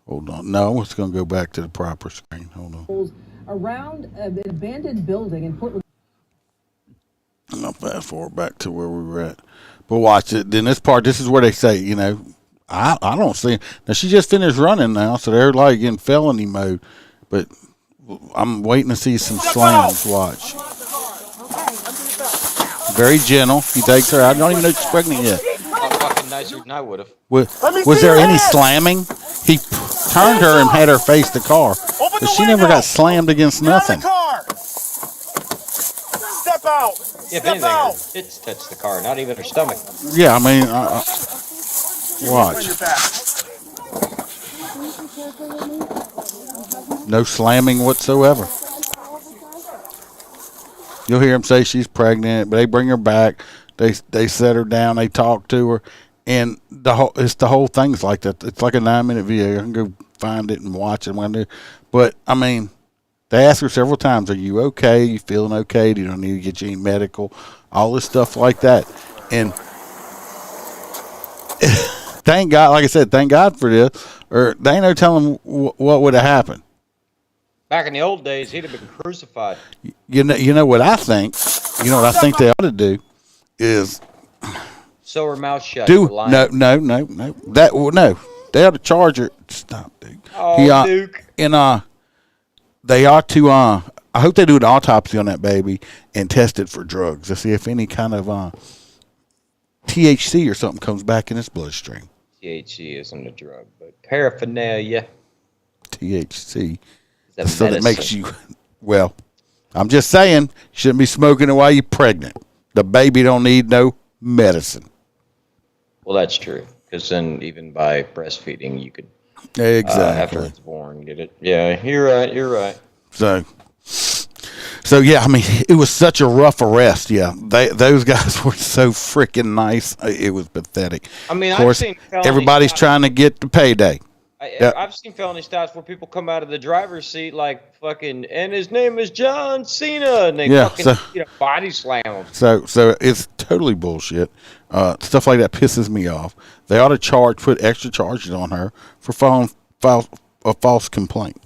Hold on. No, it's going to go back to the proper screen. Hold on. Around an abandoned building in Portland. I'll fast forward back to where we were at. But watch it. Then this part, this is where they say, you know, I don't see. Now, she just finished running now, so they're like in felony mode. But I'm waiting to see some slams. Watch. Very gentle. He takes her out. I don't even know she's pregnant yet. Fucking nicer than I would have. Was there any slamming? He turned her and had her face the car. But she never got slammed against nothing. Step out! If anything, her tits touch the car, not even her stomach. Yeah, I mean, watch. No slamming whatsoever. You'll hear him say she's pregnant, but they bring her back. They set her down. They talk to her, and the whole thing's like that. It's like a 9-minute video. I can go find it and watch it when I do. But I mean, they ask her several times, "Are you okay? You feeling okay? Do you need to get you any medical?" All this stuff like that, and thank God, like I said, thank God for this. Or they ain't no telling what would have happened. Back in the old days, he'd have been crucified. You know what I think? You know what I think they ought to do is sew her mouth shut. No. They ought to charge her. Stop, Duke. Oh, Duke. And they ought to. I hope they do an autopsy on that baby and test it for drugs to see if any kind of THC or something comes back in its bloodstream. THC isn't a drug, but paraphernalia. THC. So that makes you, well, I'm just saying, you shouldn't be smoking it while you're pregnant. The baby don't need no medicine. Well, that's true. Because then even by breastfeeding, you could, exactly, after it's born, get it. Yeah, you're right. So yeah, I mean, it was such a rough arrest. Yeah, those guys were so freaking nice. It was pathetic. I mean, of course, everybody's trying to get the payday. I've seen felony stops where people come out of the driver's seat like fucking, and his name is John Cena, and they body slam him. So it's totally bullshit. Stuff like that pisses me off. They ought to put extra charges on her for filing a false complaint.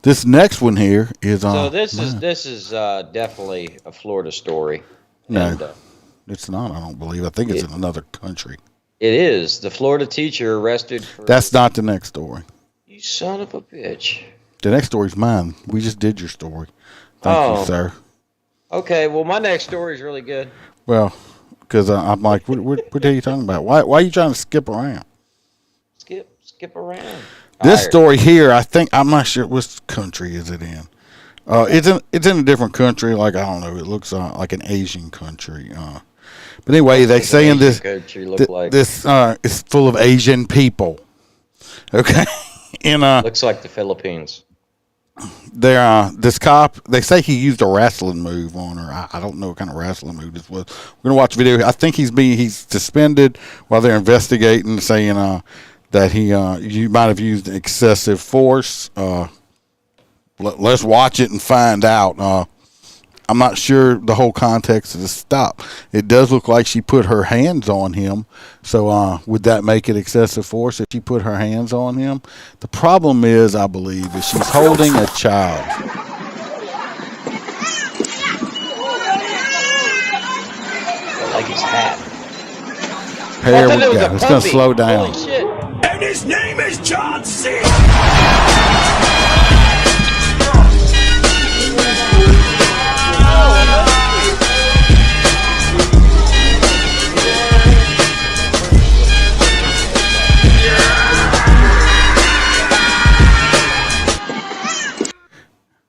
This next one here is so this is definitely a Florida story. No, and, it's not. I don't believe. I think it's in another country. It is. The Florida teacher arrested for... That's not the next story. You son of a bitch. The next story's mine. We just did your story. Thank you, sir. Okay, well, my next story is really good. Well, because I'm like, what are you talking about? Why are you trying to skip around? Skip around. This story here, I'm not sure what country is it in. It's in a different country. Like, I don't know. It looks like an Asian country. But anyway, they say in this is full of Asian people. Okay, and looks like the Philippines. this cop, they say he used a wrestling move on her. I don't know what kind of wrestling move this was. We're gonna watch a video. I think he's suspended while they're investigating, saying that you might have used excessive force. Let's watch it and find out. I'm not sure the whole context of the stop. It does look like she put her hands on him. So would that make it excessive force if she put her hands on him? The problem is, I believe, is she's holding a child. Like his hat. Here we go. It's going to slow down. Holy shit. And his name is John C.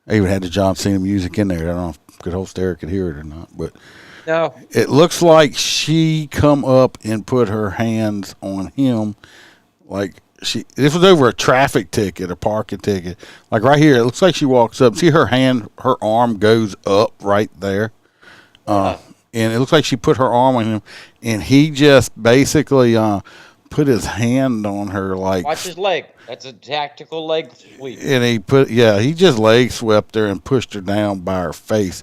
I even had the John Cena music in there. I don't know if Holstera could hear it or not, but No. it looks like she come up and put her hands on him, like this was over a traffic ticket, a parking ticket. Like right here, it looks like she walks up. See her arm goes up right there, and it looks like she put her arm on him, and he just basically put his hand on her, like Watch his leg. That's a tactical leg sweep. and he just leg swept her and pushed her down by her face.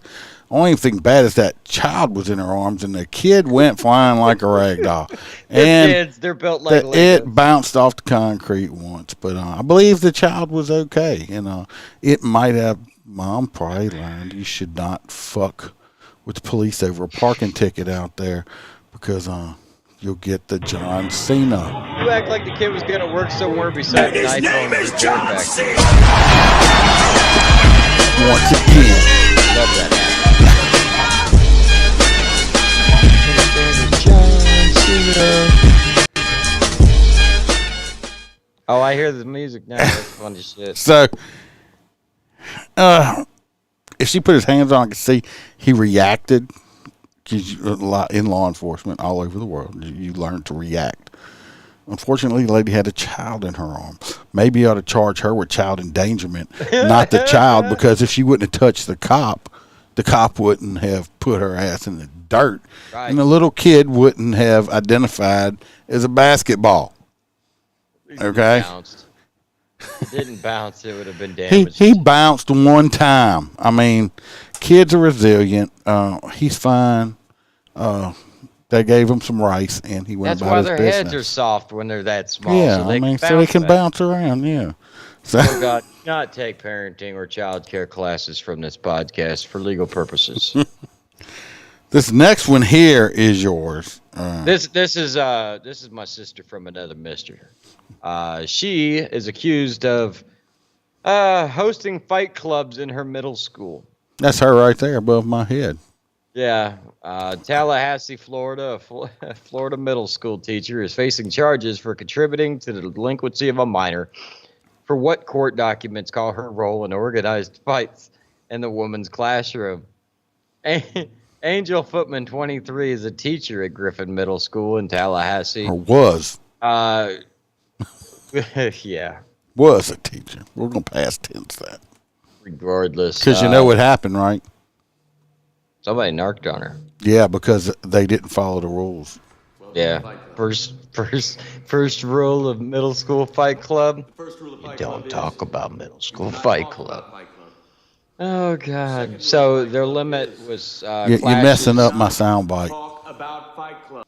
Only thing bad is that child was in her arms, and the kid went flying like a rag doll. And kids, they're built like Legos. it bounced off the concrete once, but I believe the child was okay. It might have. Mom probably learned you should not fuck with the police over a parking ticket out there, because you'll get the John Cena. You act like the kid was gonna work somewhere besides And an his iPhone name is John back. C. Once again. Love that. Oh, I hear the music now. That's fun as shit. So, if she put his hands on, I could see he reacted. 'Cause in law enforcement all over the world, you learn to react. Unfortunately, the lady had a child in her arm. Maybe you ought to charge her with child endangerment, not the child, because if she wouldn't have touched the cop wouldn't have put her ass in the dirt. Right. And the little kid wouldn't have identified as a basketball. Okay? It didn't bounce. It would have been He damaged. bounced one time. I mean, kids are resilient. He's fine. They gave him some rice, and he went That's about why his their business. head are soft when they're that small. Yeah, so they so they can back. bounce around. Yeah. So Oh God, do not take parenting or child care classes from this podcast for legal purposes. this next one here is yours. This is my sister from another mister. She is accused of hosting fight clubs in her middle school. That's her right there above my head. Yeah, Tallahassee, Florida, a Florida middle school teacher is facing charges for contributing to the delinquency of a minor for what court documents call her role in organized fights in the woman's classroom. Angel Footman, 23, is a teacher at Griffin Middle School in Tallahassee. Or was. Yeah. Was a teacher. We're going to past tense that. Regardless. Because you know what happened, right? Somebody narked on her. Yeah, because they didn't follow the rules. Yeah. First rule of middle school fight club. You don't talk about middle school fight club. Oh God. So their limit was You're messing up my soundbite. Talk about Fight Club.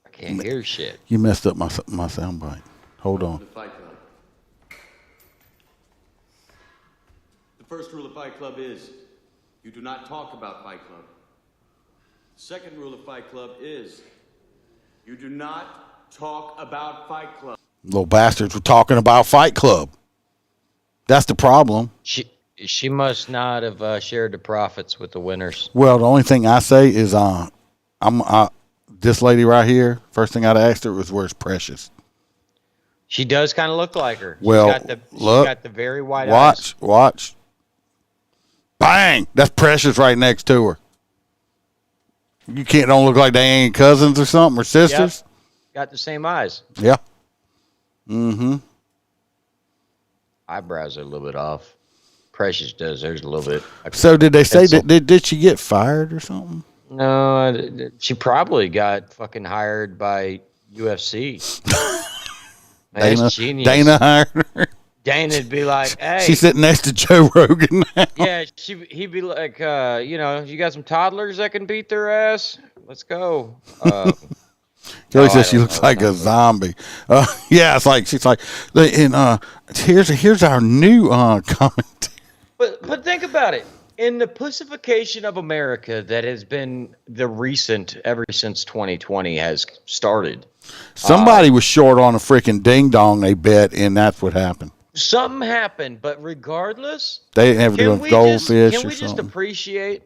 I can't hear shit. You messed up my soundbite. Hold on. Fight Club. The first rule of Fight Club is you do not talk about Fight Club. The second rule of Fight Club is you do not talk about Fight Club. Little bastards were talking about Fight Club. That's the problem. She must not have shared the profits with the winners. Well, the only thing I say is this lady right here, first thing I'd asked her was, where's Precious? She does kind of look like her. Well, she's got the very white eyes. Watch. Bang! That's Precious right next to her. You don't look like they ain't cousins or something, or sisters? Yep. Got the same eyes. Yeah. Mm-hmm. eyebrows are a little bit off. Precious does. There's a little bit. So did they say did she get fired or something? No, she probably got fucking hired by UFC. Man, that's genius. Dana hired her. Dana'd be like, "Hey." She's sitting next to Joe Rogan now. Yeah, he'd be like, you got some toddlers that can beat their ass? Let's go. Kelly says she looks like a zombie. Yeah, it's like she's like, and here's our new comment. But think about it. In the pussification of America that has been ever since 2020 has started. Somebody was short on a freaking ding dong, they bet, and that's what happened. Something happened, but regardless, they didn't have to do with goldfish. Can we just appreciate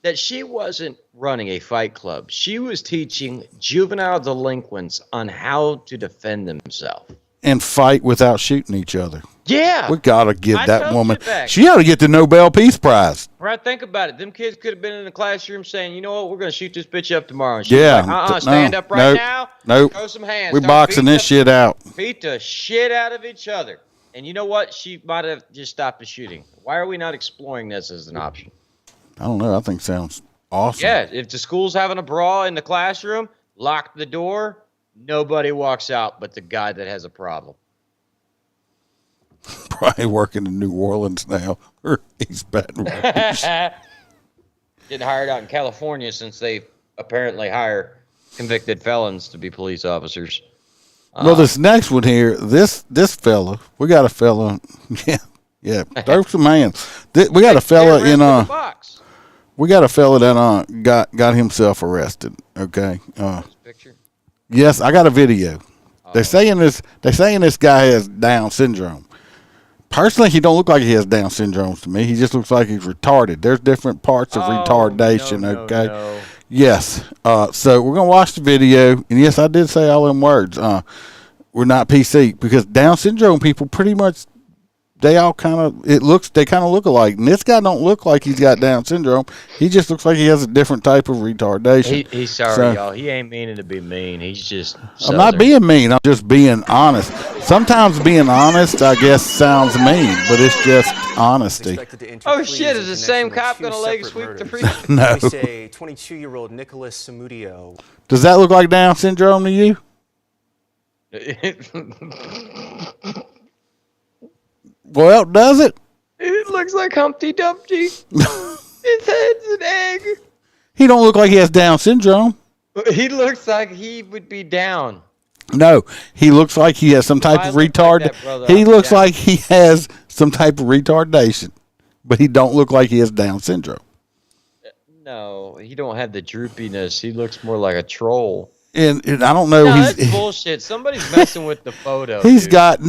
that she wasn't running a fight club? She was teaching juvenile delinquents on how to defend themselves and fight without shooting each other. Yeah, we gotta give that woman. Back. She ought to get the Nobel Peace Prize. Right, think about it. Them kids could have been in the classroom saying, "You know what? We're gonna shoot this bitch up tomorrow." And like, stand up right now. Nope. Throw some hands. We're boxing this shit out. Beat the shit out of each other. And you know what? She might have just stopped the shooting. Why are we not exploring this as an option? I don't know. I think it sounds awesome. Yeah, if the school's having a brawl in the classroom, lock the door. Nobody walks out but the guy that has a problem. Probably working in New Orleans now or East Baton Rouge. Getting hired out in California since they apparently hire convicted felons to be police officers. Well, this next one here, this fella, we got a fella, yeah, throw some hands. We got a fella we got a fella that got himself arrested. Okay, picture. Yes, I got a video. They're saying this guy has Down syndrome. Personally, he don't look like he has Down syndrome to me. He just looks like he's retarded. There's different parts of retardation. No. Yes. So we're gonna watch the video, and yes, I did say all them words. We're not PC because Down syndrome people pretty much they kind of look alike. And this guy don't look like he's got Down syndrome. He just looks like he has a different type of retardation. He's sorry, y'all. He ain't meaning to be mean. He's just I'm not being mean. I'm just being honest. Sometimes being honest, I guess, sounds mean, but it's just honesty. Oh shit! Is the same cop gonna leg sweep the free? No. We say 22-year-old Nicholas Samudio. Does that look like Down syndrome to you? Well, does it? It looks like Humpty Dumpty. His head's an egg. He don't look like he has Down syndrome. He looks like he would be down. No, he looks like he has some type of retard. He looks like he has some type of retardation, but he don't look like he has Down syndrome. No, he don't have the droopiness. He looks more like a troll. And I don't know. No, that's bullshit. Somebody's messing with the photo. It's not.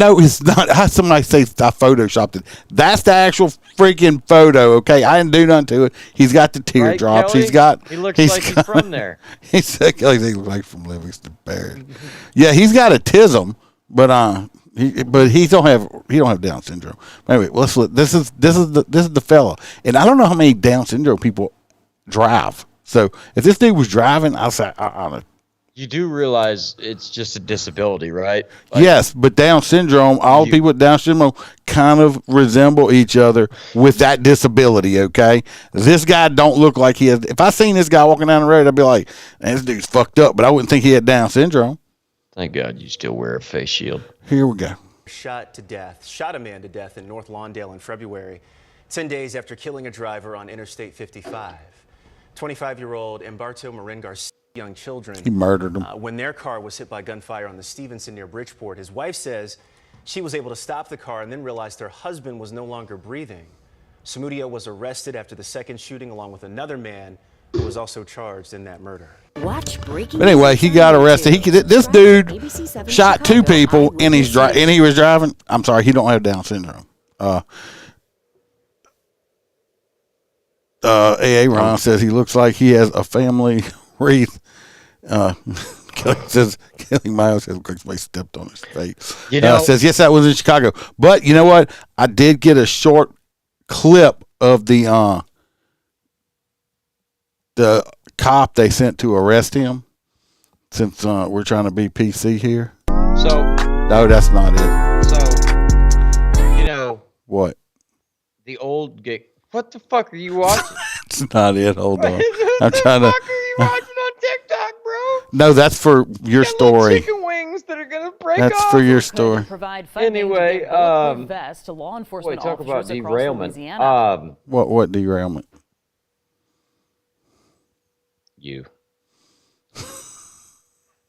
Somebody say I photoshopped it. That's the actual freaking photo. Okay, I didn't do nothing to it. He's got the teardrops. Right, he looks like he's from there. He looks like from Livingston Parish. Yeah, he's got autism, but he don't have Down syndrome. Anyway, let's look. This is the fella, and I don't know how many Down syndrome people drive. So if this dude was driving, I'll say You do realize it's just a disability, right? Yes, but Down syndrome, all people with Down syndrome kind of resemble each other with that disability, okay? This guy don't look like he has. If I seen this guy walking down the road, I'd be like, this dude's fucked up, but I wouldn't think he had Down syndrome. Thank God you still wear a face shield. Here we go. Shot a man to death in North Lawndale in February, 10 days after killing a driver on Interstate 55. 25-year-old Humberto Marin Garcia. Young children. He murdered them. When their car was hit by gunfire on the Stevenson near Bridgeport, his wife says she was able to stop the car and then realized her husband was no longer breathing. Samudio was arrested after the second shooting along with another man who was also charged in that murder. But anyway, he got arrested. This dude shot two people and he was driving. I'm sorry, he don't have Down syndrome. AA Ron says he looks like he has a family wreath. Kelly says, Kelly Miles says, somebody stepped on his face. Says, yes, that was in Chicago. But you know what? I did get a short clip of the cop they sent to arrest him since we're trying to be PC here. So. No, that's not it. So, What? The old gay. What the fuck are you watching? It's not it. Hold on. What the fuck are you watching on TikTok, bro? No, that's for your story. Chicken wings that are gonna break That's off. for your story. Provide funding Anyway, to give bulletproof vests to law enforcement talk about officers across derailment. Louisiana. What derailment? You.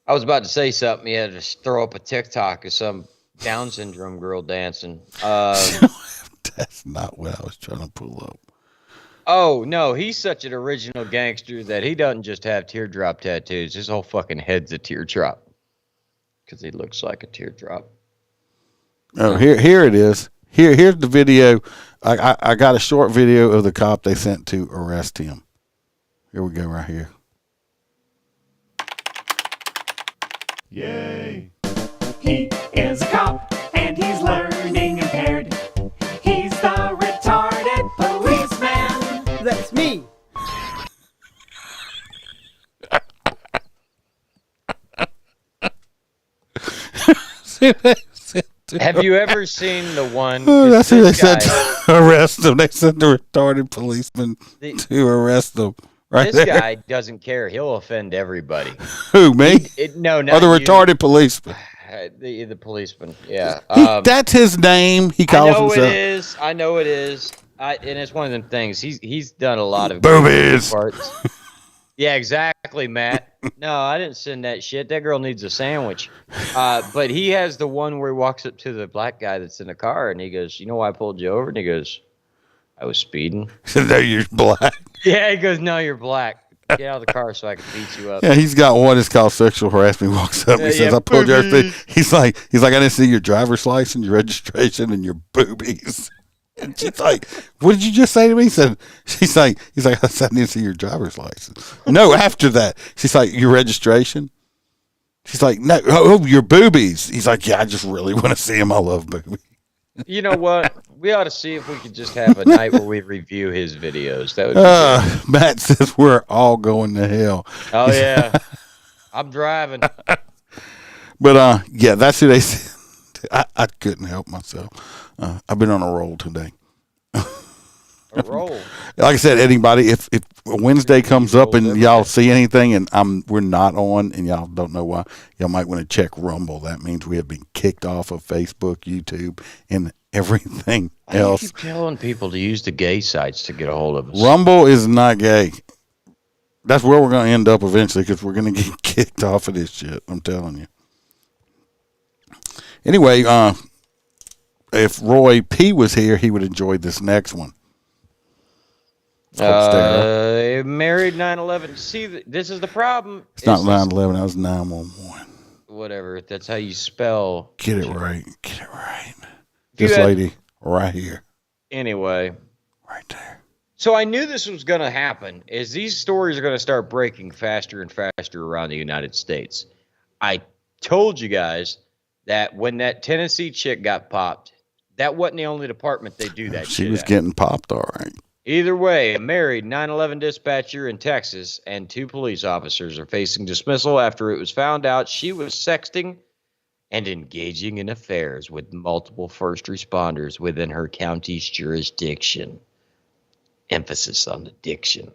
I was about to say something. You had to throw up a TikTok of some Down syndrome girl dancing. That's not what I was trying to pull up. Oh, no, he's such an original gangster that he doesn't just have teardrop tattoos. His whole fucking head's a teardrop. Because he looks like a teardrop. Oh, here it is. Here's the video. I got a short video of the cop they sent to arrest him. Here we go right here. Yay. He is a cop and he's learning impaired. He's the retarded policeman. That's me. Have you ever seen the one? That's who they sent to arrest him. They sent the retarded policeman to arrest him. Right this there. guy doesn't care. He'll offend everybody. Who, me? No, not or the you. retarded policeman? The policeman, yeah. That's his name. He calls himself. I know it is. And it's one of them things. He's done a lot of boobies parts. Yeah, exactly, Matt. No, I didn't send that shit. That girl needs a sandwich. But he has the one where he walks up to the black guy that's in the car and he goes, "You know why I pulled you over?" And he goes, "I was speeding." No, you're black. Yeah, he goes, "No, you're black. Get out of the car so I can beat you up." Yeah, he's got what is called sexual harassment. He walks up and says, "I pulled your everything." He's like, "I didn't see your driver's license, your registration, and your boobies." And she's like, "What did you just say to me?" He's like, "I said I didn't see your driver's license." No, after that, she's like, "Your registration?" She's like, "No, your boobies." He's like, "Yeah, I just really want to see him. I love boobies." You know what? We ought to see if we could just have a night where we review his videos. That would be good. Matt says we're all going to hell. Oh yeah, I'm driving. But yeah, that's who they said. I couldn't help myself. I've been on a roll today. A roll. Like I said, anybody, if Wednesday comes up and y'all see anything and we're not on and y'all don't know why, y'all might want to check Rumble. That means we have been kicked off of Facebook, YouTube, and everything else. I keep telling people to use the gay sites to get a hold of us. Rumble is not gay. That's where we're going to end up eventually because we're going to get kicked off of this shit. I'm telling you. Anyway, if Roy P was here, he would enjoy this next one. Married 9/11. See, this is the problem. It's not 9/11. That was 9/11. Whatever. That's how you spell. Get it right. Get it right. This lady right here. Anyway. Right there. So I knew this was going to happen. Is these stories are going to start breaking faster and faster around the United States. I told you guys that when that Tennessee chick got popped, that wasn't the only department they do that shit. She was getting popped, all right. Either way, a married 9/11 dispatcher in Texas and 2 police officers are facing dismissal after it was found out she was sexting and engaging in affairs with multiple first responders within her county's jurisdiction. Emphasis on the diction.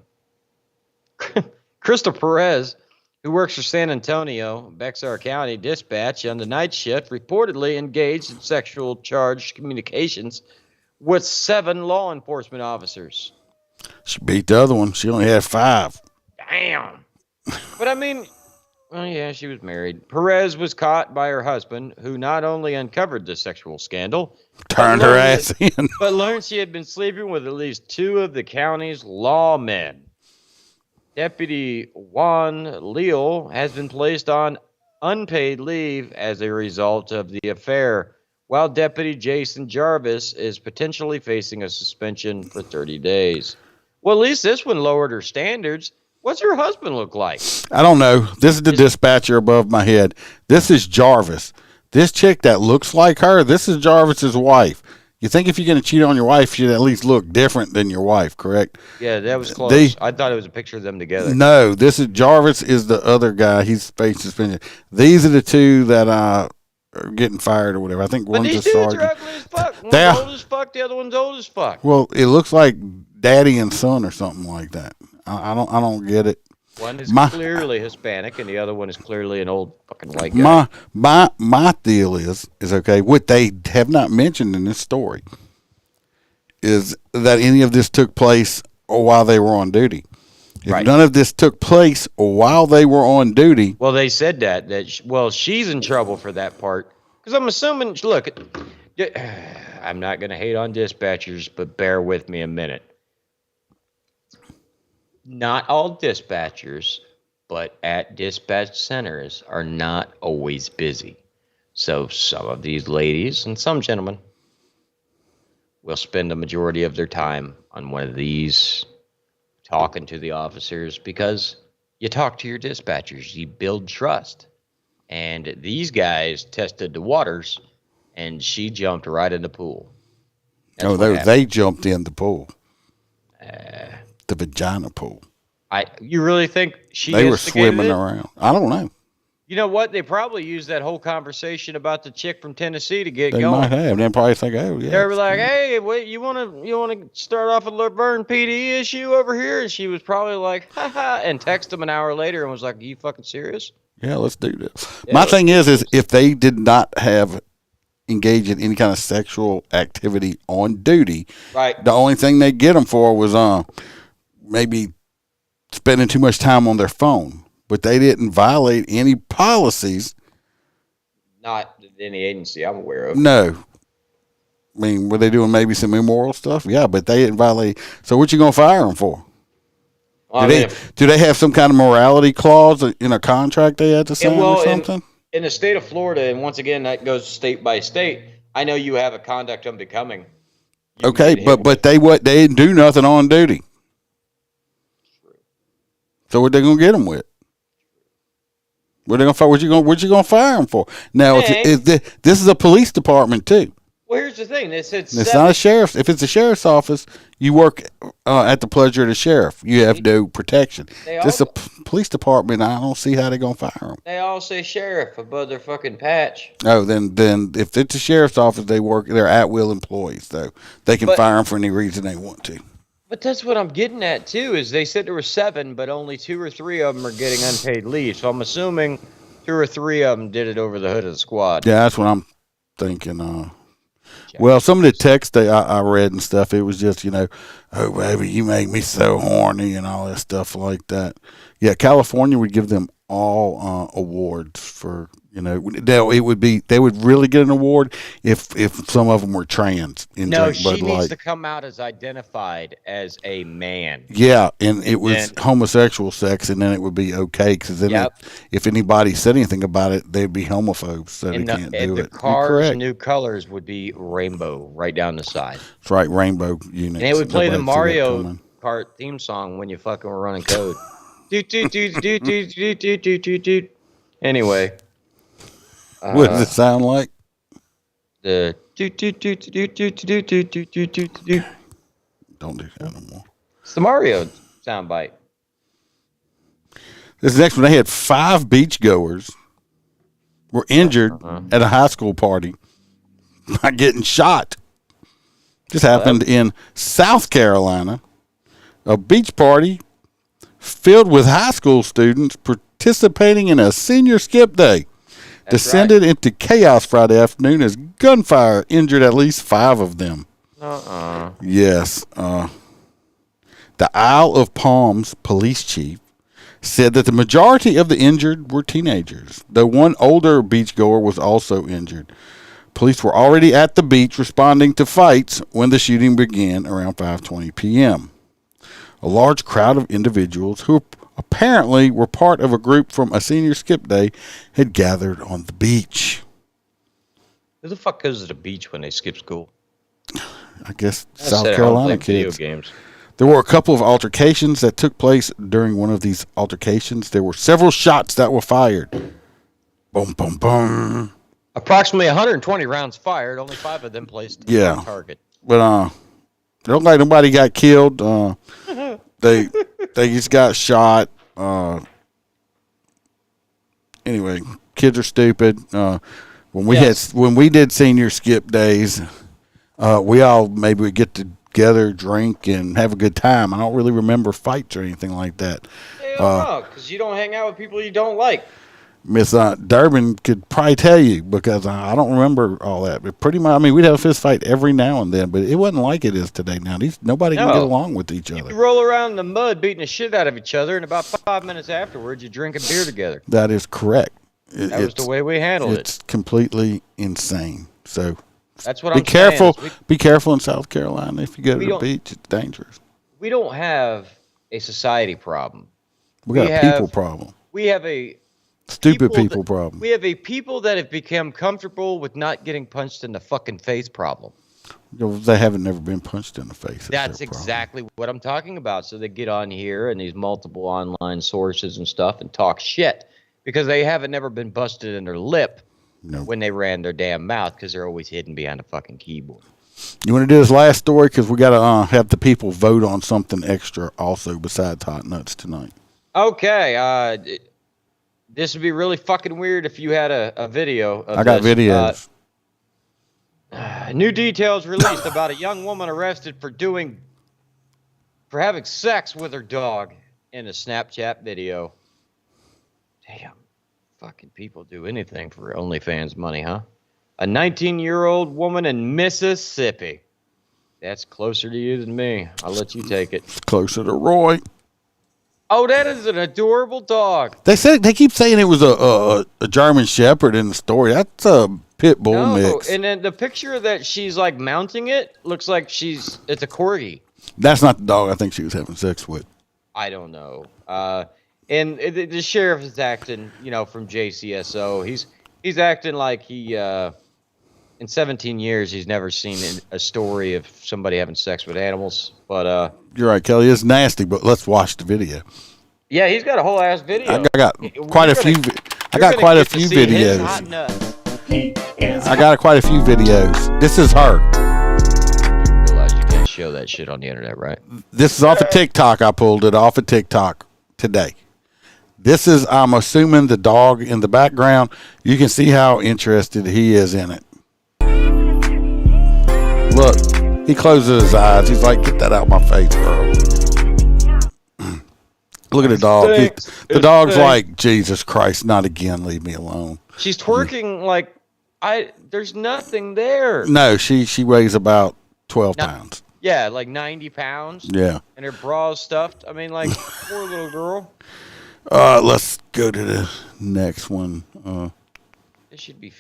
Crystal Perez, who works for San Antonio, Bexar County Dispatch on the night shift, reportedly engaged in sexual charged communications with 7 law enforcement officers. She beat the other one. She only had 5. Damn. But I mean, well, yeah, she was married. Perez was caught by her husband, who not only uncovered the sexual scandal, turned her ass in, but learned she had been sleeping with at least 2 of the county's lawmen. Deputy Juan Leal has been placed on unpaid leave as a result of the affair, while Deputy Jason Jarvis is potentially facing a suspension for 30 days. Well, at least this one lowered her standards. What's her husband look like? I don't know. This is the dispatcher above my head. This is Jarvis. This chick that looks like her, this is Jarvis's wife. You think if you're going to cheat on your wife, you'd at least look different than your wife, correct? Yeah, that was close. I thought it was a picture of them together. No, this is Jarvis is the other guy. He's facing suspension. These are the 2 that are getting fired or whatever. I think But one's these a dudes sergeant. are ugly as fuck. One's They are. old as fuck. The other one's old as fuck. Well, it looks like daddy and son or something like that. I don't get it. One is clearly Hispanic, and the other one is clearly an old fucking white guy. My deal is okay. What they have not mentioned in this story is that any of this took place or while they were on duty. If none of this took place or while they were on duty, Well, they said that she's in trouble for that part because I'm assuming. Look, I'm not gonna hate on dispatchers, but bear with me a minute. Not all dispatchers, but at dispatch centers are not always busy. So some of these ladies and some gentlemen will spend the majority of their time on one of these talking to the officers because you talk to your dispatchers, you build trust. And these guys tested the waters, and she jumped right in the pool. they jumped in the pool, the vagina pool. You really think They were instigated swimming it? around. I don't know. You know what? They probably used that whole conversation about the chick from Tennessee to get They going. might have. They probably think, oh yeah. They were like, "Hey, wait, you want to start off a Laverne PD issue over here?" And she was probably like, "Ha ha," and text them an hour later and was like, "Are you fucking serious?" Yeah, let's do this. My thing is if they did not have engaged in any kind of sexual activity on duty, right? The only thing they get them for was maybe spending too much time on their phone, but they didn't violate any policies. Not any agency I'm aware of. No. I mean, were they doing maybe some immoral stuff? Yeah, but they didn't violate. So what you gonna fire them for? Do they have some kind of morality clause in a contract they had to sign or something? In the state of Florida, and once again, that goes state by state. I know you have a conduct unbecoming. Okay, but they didn't do nothing on duty. So what they gonna get them with? What they gonna fire? What you gonna fire them for? Now, if this is a police department too. Well, here's the thing. It's not a sheriff's. If it's a sheriff's office, you work at the pleasure of the sheriff. You have no protection. This is a police department. I don't see how they're gonna fire them. They all say sheriff above their fucking patch. Oh, then if it's a sheriff's office, they're at-will employees, so they can fire them for any reason they want to. But that's what I'm getting at too. Is they said there were 7, but only 2 or 3 of them are getting unpaid leave. So I'm assuming 2 or 3 of them did it over the hood of the squad. Yeah, that's what I'm thinking. Well, some of the text I read and stuff, it was just, oh, baby, you make me so horny and all that stuff like that. Yeah, California would give them all awards for, they would really get an award if some of them were trans. No, she needs to come out as identified as a man. Yeah, and it was homosexual sex, and then it would be okay, because then if anybody said anything about it, they'd be homophobes, so they can't do it. The car's new colors would be rainbow right down the side. That's right, rainbow units. And they would play the Mario Kart theme song when you fucking were running code. Anyway. What does it sound like? The Don't do that no more. It's the Mario soundbite. This next one, they had 5 beachgoers were injured at a high school party by getting shot. This happened in South Carolina. A beach party filled with high school students participating in a senior skip day descended into chaos Friday afternoon as gunfire injured at least 5 of them. Yes. The Isle of Palms police chief said that the majority of the injured were teenagers, though one older beachgoer was also injured. Police were already at the beach responding to fights when the shooting began around 5:20 p.m. A large crowd of individuals who apparently were part of a group from a senior skip day had gathered on the beach. Who the fuck goes to the beach when they skip school? I guess South Carolina kids. Video games. There were a couple of altercations that took place. During one of these altercations, there were several shots that were fired. Boom, boom, boom. Approximately 120 rounds fired, only 5 of them placed on target. But it don't like nobody got killed. They just got shot. Anyway, kids are stupid. When we did senior skip days, we all maybe would get together, drink, and have a good time. I don't really remember fights or anything like that. No, because you don't hang out with people you don't like. Miss Durbin could probably tell you because I don't remember all that. But pretty much, I mean, we'd have a fist fight every now and then, but it wasn't like it is today. Now nobody can get along with each other. You roll around in the mud, beating the shit out of each other, and about 5 minutes afterwards, you drink a beer together. That is correct. That was the way we handled it. It's completely insane. So that's what I'm saying. Be careful in South Carolina. If you go to the beach, it's dangerous. We don't have a society problem. We got a people problem. We have a stupid people problem. We have a people that have become comfortable with not getting punched in the fucking face problem. They haven't never been punched in the face. That's exactly what I'm talking about. So they get on here and these multiple online sources and stuff and talk shit because they haven't never been busted in their lip when they ran their damn mouth because they're always hidden behind a fucking keyboard. You want to do this last story because we got to have the people vote on something extra also besides hot nuts tonight. Okay. This would be really fucking weird if you had a video of I got videos. New details released about a young woman arrested for having sex with her dog in a Snapchat video. Damn. Fucking people do anything for OnlyFans money, huh? A 19-year-old woman in Mississippi. That's closer to you than me. I'll let you take it. Closer to Roy. Oh, that is an adorable dog. They keep saying it was a German Shepherd in the story. That's a pit bull mix. And then the picture that she's like mounting it looks like it's a corgi. That's not the dog I think she was having sex with. I don't know. And the sheriff is acting, from JCSO. He's acting like he in 17 years he's never seen a story of somebody having sex with animals. But you're right, Kelly. It's nasty, but let's watch the video. Yeah, he's got a whole ass video. I got quite a few videos. I got quite a few videos. This is her. You realize you can't show that shit on the internet, right? This is off of TikTok. I pulled it off of TikTok today. This is, I'm assuming, the dog in the background. You can see how interested he is in it. Look, he closes his eyes. He's like, get that out of my face, girl. Look at the dog. The dog's like, Jesus Christ, not again. Leave me alone. She's twerking like there's nothing there. No, she weighs about 12 pounds. Yeah, like 90 pounds. Yeah. And her bra's stuffed. I mean, like, poor little girl. Let's go to the next one. It should be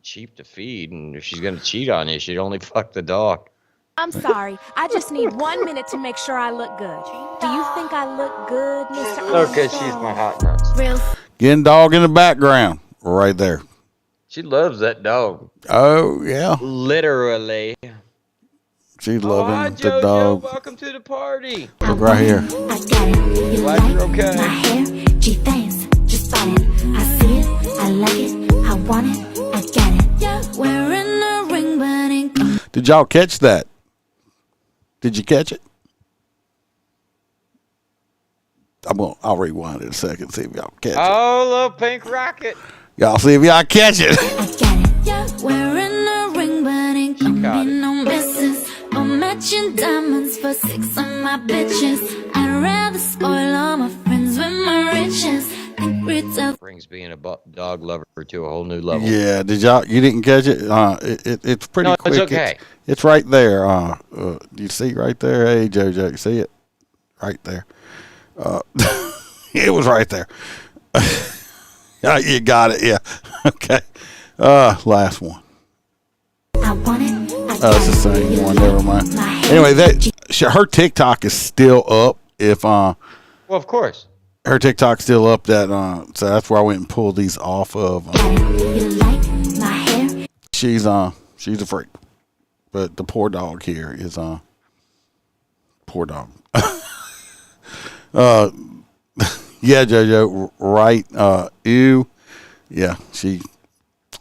cheap to feed, and if she's going to cheat on you, she'd only fuck the dog. I'm sorry. I just need 1 minute to make sure I look good. Do you think I look good, Mr. Okay, she's my hot nuts. Getting dog in the background. Right there. She loves that dog. Oh, yeah. Literally. She's loving hi, the JoJo. dog. Welcome to the party. Look right here. Glad you're okay. My hair, G-Things, just bought it. I see it, I like it, I want it, I got it. Yeah, wearing a ring, but ain't. Did y'all catch that? Did you catch it? I'll rewind it a second, see if y'all catch it. Oh, little pink rocket. Y'all see if y'all catch it. I got it. Yeah, wearing a ring, but ain't gonna be no misses. I'm matching diamonds for 6 of my bitches. I'd rather spoil all my friends with my riches. Brings being a dog lover to a whole new level. Yeah, you didn't catch it? It's pretty quick. It's okay. It's right there. You see right there? Hey, JoJo, you see it? Right there. It was right there. You got it, yeah. Okay. Last one. It's the same one, never mind. Anyway, her TikTok is still up. Well, of course. Her TikTok's still up. So that's where I went and pulled these off of. She's a freak, but the poor dog here is poor dog. Yeah, JoJo, right? Ew. Yeah,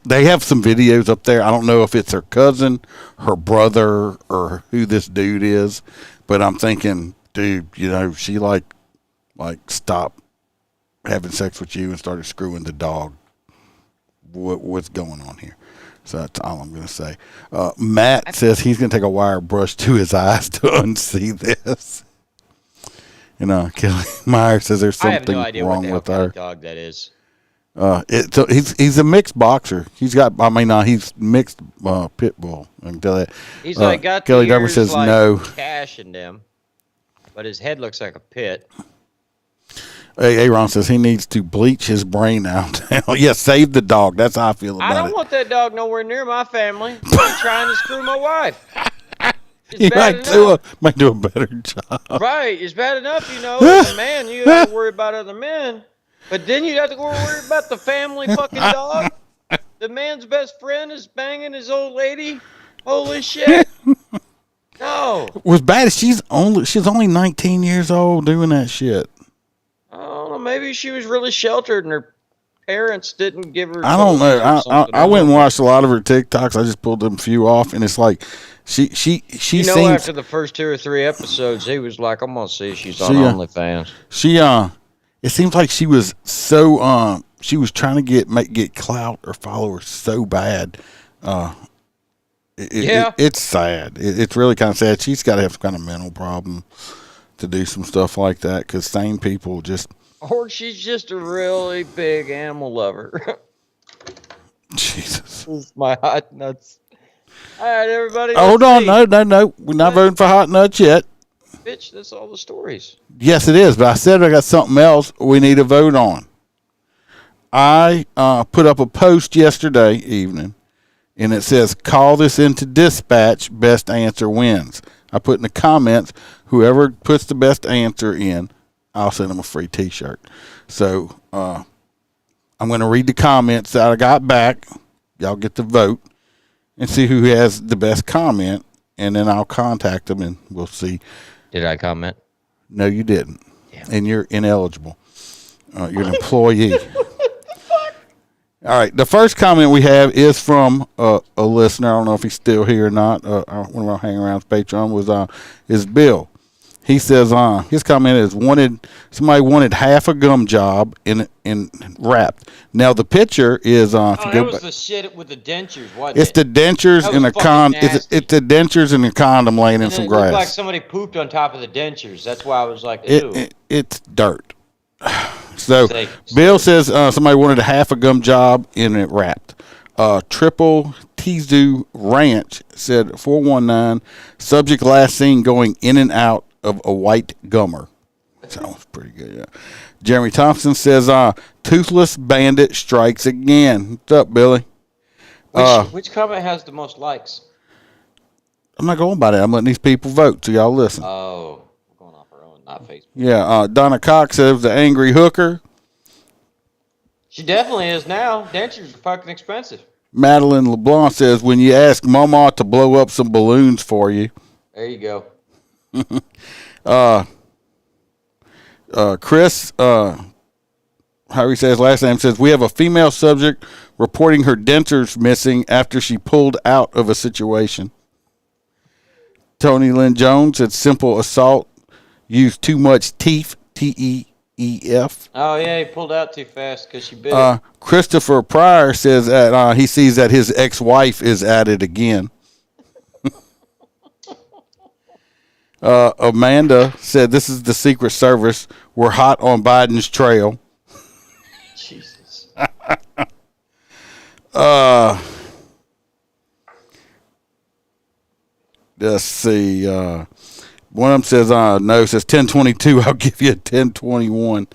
they have some videos up there. I don't know if it's her cousin, her brother, or who this dude is, but I'm thinking, dude, she like stopped having sex with you and started screwing the dog what's going on here. So that's all I'm going to say. Matt says he's going to take a wire brush to his eyes to unsee this. And Kelly Meyer says there's something I have no idea wrong what with the hell her. kind of dog that is. So he's a mixed boxer. He's mixed pit bull. I can tell that. He's like got Kelly the Dummer ears says like no. cash in them, but his head looks like a pit. Hey, Aaron says he needs to bleach his brain out. Yeah, save the dog. That's how I feel about it. I don't want that dog nowhere near my family. He's trying to screw my wife. He might do a better job. Right, it's bad enough, as a man, you have to worry about other men. But then you have to go worry about the family fucking dog. The man's best friend is banging his old lady. Holy shit! No. Was bad as she's only 19 years old doing that shit. I don't know. Maybe she was really sheltered and her parents didn't give her. I don't know. I went and watched a lot of her TikToks. I just pulled them few off, and it's like she seems. After the first 2 or 3 episodes, he was like, "I'm gonna see she's on OnlyFans." It seems like she was so she was trying to get clout or followers so bad. It's sad. It's really kind of sad. She's got to have some kind of mental problem to do some stuff like that, because sane people just. Or she's just a really big animal lover. Jesus. This is my hot nuts. All right, everybody. Hold on. No. We're not voting for hot nuts yet. Bitch, that's all the stories. Yes, it is. But I said I got something else we need to vote on. I put up a post yesterday evening, and it says, "Call this into dispatch. Best answer wins." I put in the comments, whoever puts the best answer in, I'll send them a free T-shirt. So I'm going to read the comments that I got back. Y'all get to vote and see who has the best comment, and then I'll contact them and we'll see. Did I comment? No, you didn't. Damn. And you're ineligible. You're an employee. All right. The first comment we have is from a listener. I don't know if he's still here or not. One of our hang arounds Patreon is Bill. He says his comment is somebody wanted half a gum job in wrapped. Now the picture is that was the shit with the dentures, wasn't it's it? the dentures in a it's the dentures in a condom laying in some grass. It looked like somebody pooped on top of the dentures. That's why I was like, ew. It's dirt. So Bill says somebody wanted a half a gum job in it wrapped. Triple Tizu Ranch said 419 subject last seen going in and out of a white gummer. Sounds pretty good, yeah. Jeremy Thompson says toothless bandit strikes again. What's up, Billy? Which comment has the most likes? I'm not going by that. I'm letting these people vote, so y'all listen. Oh, we're going off our own, not Facebook. Yeah, Donna Cox says the angry hooker. She definitely is now. Dentures are fucking expensive. Madeline LeBlanc says when you ask Mama to blow up some balloons for you. There you go. Chris, how he says last name, says we have a female subject reporting her dentures missing after she pulled out of a situation. Tony Lynn Jones said simple assault, used too much teeth, TEEF. Oh yeah, he pulled out too fast because she bit. Christopher Pryor says that he sees that his ex-wife is at it again. Amanda said this is the Secret Service. We're hot on Biden's trail. Jesus. Let's see. One of them says no. Says 1022. I'll give you a 1021.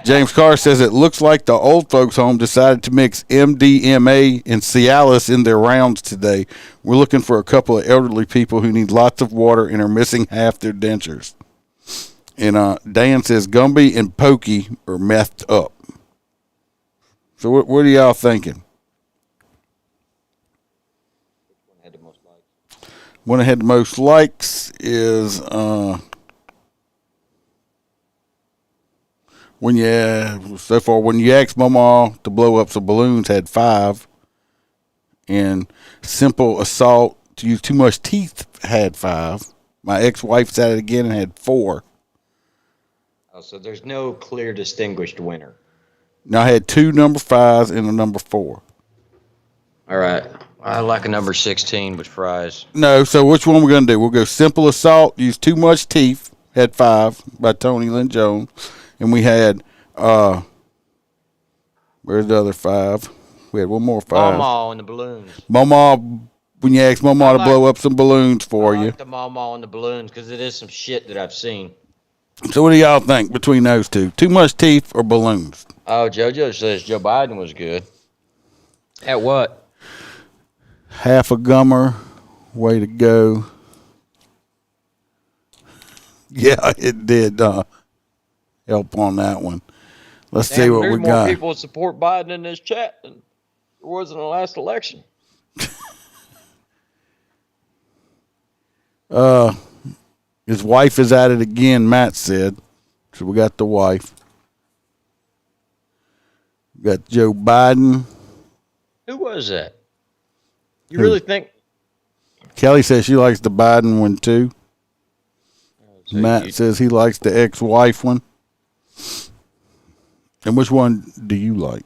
James Carr says it looks like the old folks home decided to mix MDMA and Cialis in their rounds today. We're looking for a couple of elderly people who need lots of water and are missing half their dentures. And Dan says Gumby and Pokey are methed up. So what are y'all thinking? One that had the most likes is when you asked Mama to blow up some balloons, had 5, and simple assault to use too much teeth had 5. My ex-wife said it again and had 4. Oh, so there's no clear distinguished winner. Now I had 2 number 5s and a number 4. All right. I like a number 16 with fries. No, so which one we're going to do? We'll go Simple Assault, use Too Much Teeth, had 5 by Tony Lynn Jones. And we had, where's the other 5? We had one more 5. Mama and the balloons. Mama, when you ask Mama to blow up some balloons for you. The Mama and the balloons because it is some shit that I've seen. So what do y'all think between those two? Too Much Teeth or balloons? Oh, JoJo says Joe Biden was good. At what? Half a gummer. Way to go. Yeah, it did help on that one. Let's see what we got. There's more people support Biden in this chat than there was in the last election. His wife is at it again, Matt said. So we got the wife. We got Joe Biden. Who was that? You really think? Kelly says she likes the Biden one too. Matt says he likes the ex-wife one. And which one do you like?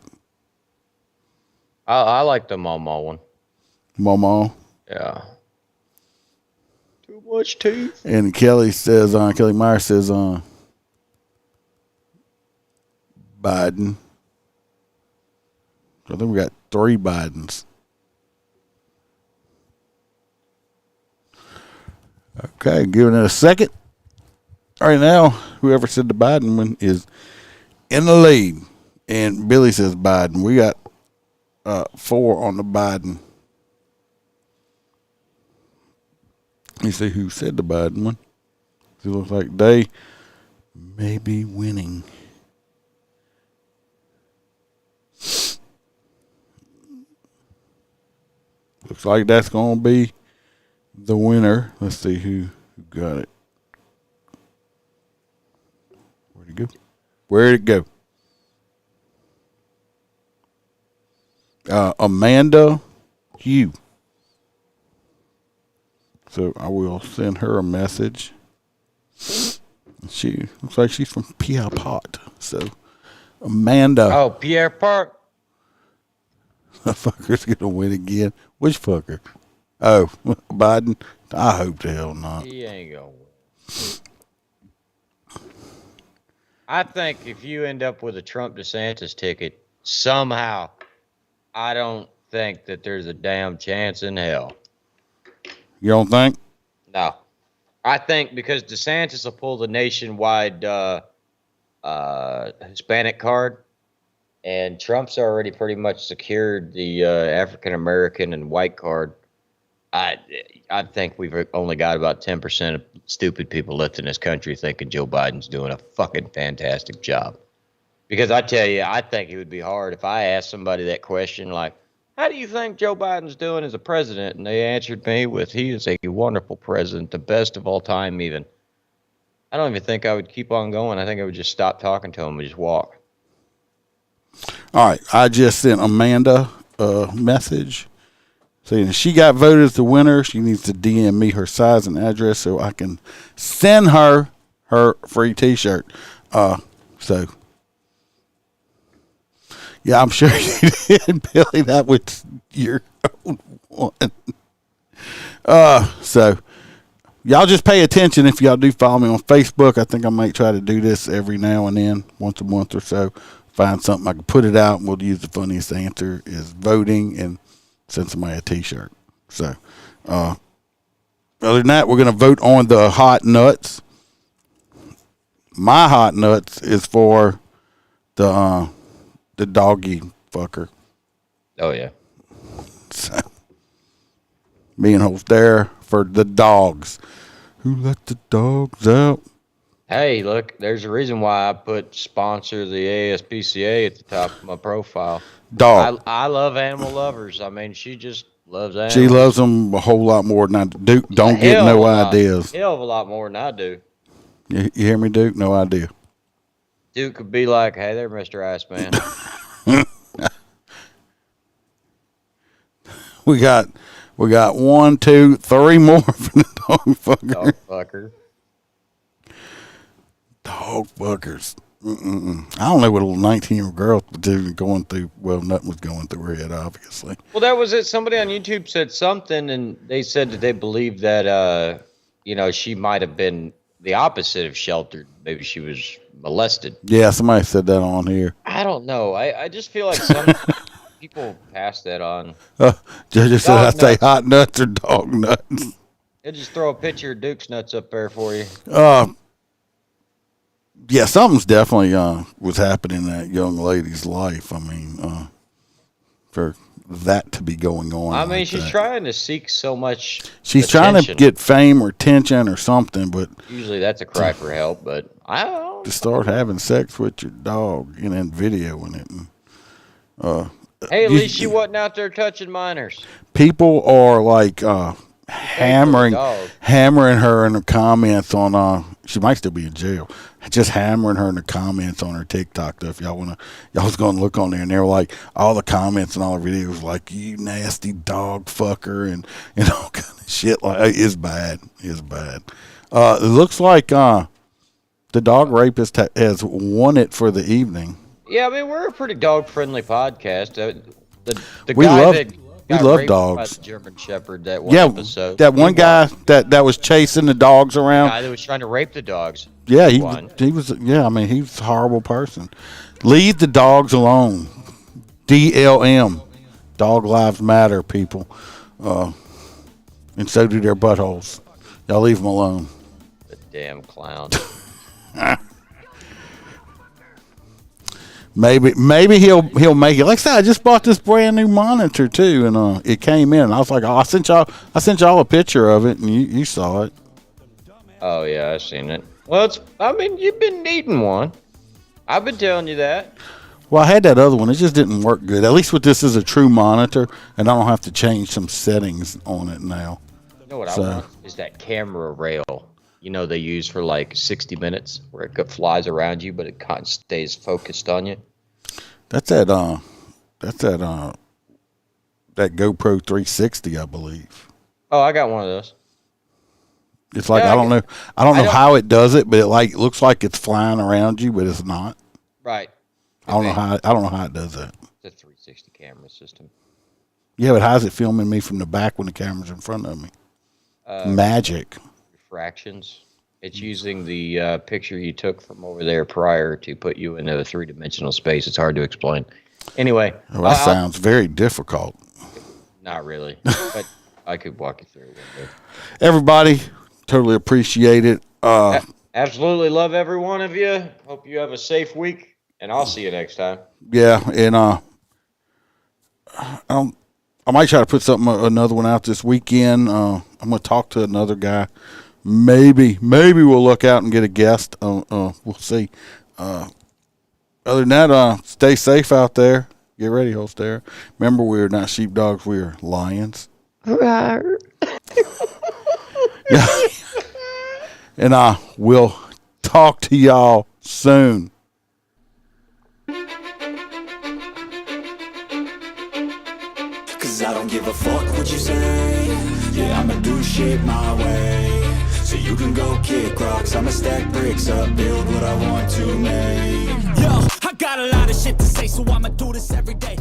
I like the Mama one. Mama? Yeah. Too much teeth. And Kelly says, Kelly Meyer says, Biden. I think we got 3 Bidens. Okay, giving it a second. All right, now, whoever said the Biden one is in the lead. And Billy says Biden. We got 4 on the Biden. Let me see who said the Biden one. It looks like they may be winning. Looks like that's going to be the winner. Let's see who got it. Where'd it go? Where'd it go? Amanda Hugh. So I will send her a message. She looks like she's from Pierre Pot. So Amanda. Oh, Pierre Park. The fucker's gonna win again. Which fucker? Oh, Biden. I hope the hell not. He ain't gonna win. I think if you end up with a Trump DeSantis ticket, somehow, I don't think that there's a damn chance in hell. You don't think? No. I think because DeSantis will pull the nationwide Hispanic card, and Trump's already pretty much secured the African American and white card. I think we've only got about 10% of stupid people left in this country thinking Joe Biden's doing a fucking fantastic job. Because I tell you, I think it would be hard if I asked somebody that question, like, how do you think Joe Biden's doing as a president? And they answered me with, he is a wonderful president, the best of all time even. I don't even think I would keep on going. I think I would just stop talking to him and just walk. All right. I just sent Amanda a message saying she got voted as the winner. She needs to DM me her size and address so I can send her free T-shirt. So... yeah, I'm sure you did, Billy. That was your own one. So, y'all just pay attention if y'all do follow me on Facebook. I think I might try to do this every now and then, once a month or so. Find something I can put it out, and we'll use the funniest answer is voting and send somebody a T-shirt. So, other than that, we're going to vote on the hot nuts. My hot nuts is for the doggy fucker. Oh, yeah. So, me and Holstera for the dogs. Who let the dogs out? Hey, look, there's a reason why I put sponsor the ASPCA at the top of my profile. Dog. I love animal lovers. I mean, she just loves animals. She loves them a whole lot more than I do. Duke don't get no ideas. Hell of a lot more than I do. You hear me, Duke? No idea. Duke could be like, hey there, Mr. Iceman. We got 1, 2, 3 more for the dog fucker. Dog fucker. Dog fuckers. I don't know what a 19-year-old girl was doing going through. Well, nothing was going through her head, obviously. Well, that was it. Somebody on YouTube said something, and they said that they believe that, she might have been the opposite of sheltered. Maybe she was molested. Yeah, somebody said that on here. I don't know. I just feel like some people pass that on. Judge said I say hot nuts or dog nuts. They'll just throw a picture of Duke's nuts up there for you. Yeah, something's definitely was happening in that young lady's life. I mean, for that to be going on. I mean, she's trying to seek so much. She's attention. trying to get fame or attention or something, but usually that's a cry for help. But I don't know. To start having sex with your dog and then videoing it. And, hey, at least she wasn't out there touching minors. People are like hammering her in the comments on. She might still be in jail. Just hammering her in the comments on her TikTok. Though, if y'all was gonna look on there, and they were like all the comments and all the videos like you nasty dog fucker and all kind of shit. Like it's bad. It's bad. It looks like the dog rapist has won it for the evening. Yeah, I mean we're a pretty dog friendly podcast. We love dogs. By the German Shepherd that one episode. That one guy that was chasing the dogs around. The guy that was trying to rape the dogs. Yeah, he was. Yeah, I mean, he was a horrible person. Leave the dogs alone. DLM, Dog Lives Matter, people, and so do their buttholes. Y'all leave them alone. The damn clown. Maybe he'll make it. Like I said, I just bought this brand new monitor too, and it came in. And I was like, oh, I sent y'all a picture of it, and you saw it. Oh yeah, I've seen it. Well, you've been needing one. I've been telling you that. Well, I had that other one. It just didn't work good. At least with this is a true monitor, and I don't have to change some settings on it now. You know what I want is that camera rail. They use for like 60 minutes where it flies around you, but it stays focused on you. That's that GoPro 360, I believe. Oh, I got one of those. It's like I don't know how it does it, but it looks like it's flying around you, but it's not. Right. I don't know how it does that. It's a 360 camera system. Yeah, but how's it filming me from the back when the camera's in front of me? Magic. Fractions. It's using the picture you took from over there prior to put you into a three-dimensional space. It's hard to explain. Anyway. Well, that sounds very difficult. Not really, but I could walk you through it one day. Everybody, totally appreciate it. Absolutely love every one of you. Hope you have a safe week, and I'll see you next time. Yeah, and I might try to put another one out this weekend. I'm going to talk to another guy. Maybe we'll look out and get a guest. We'll see. Other than that, stay safe out there. Get ready, Holstera. Remember, we're not sheepdogs. We're lions. Right. Yeah. And we'll talk to y'all soon. Cause I don't give a fuck what you say. Yeah, I'ma do shit my way. So you can go kick rocks, I'ma stack bricks up, build what I want to make. Yo, I got a lot of shit to say, so I'ma do this every day.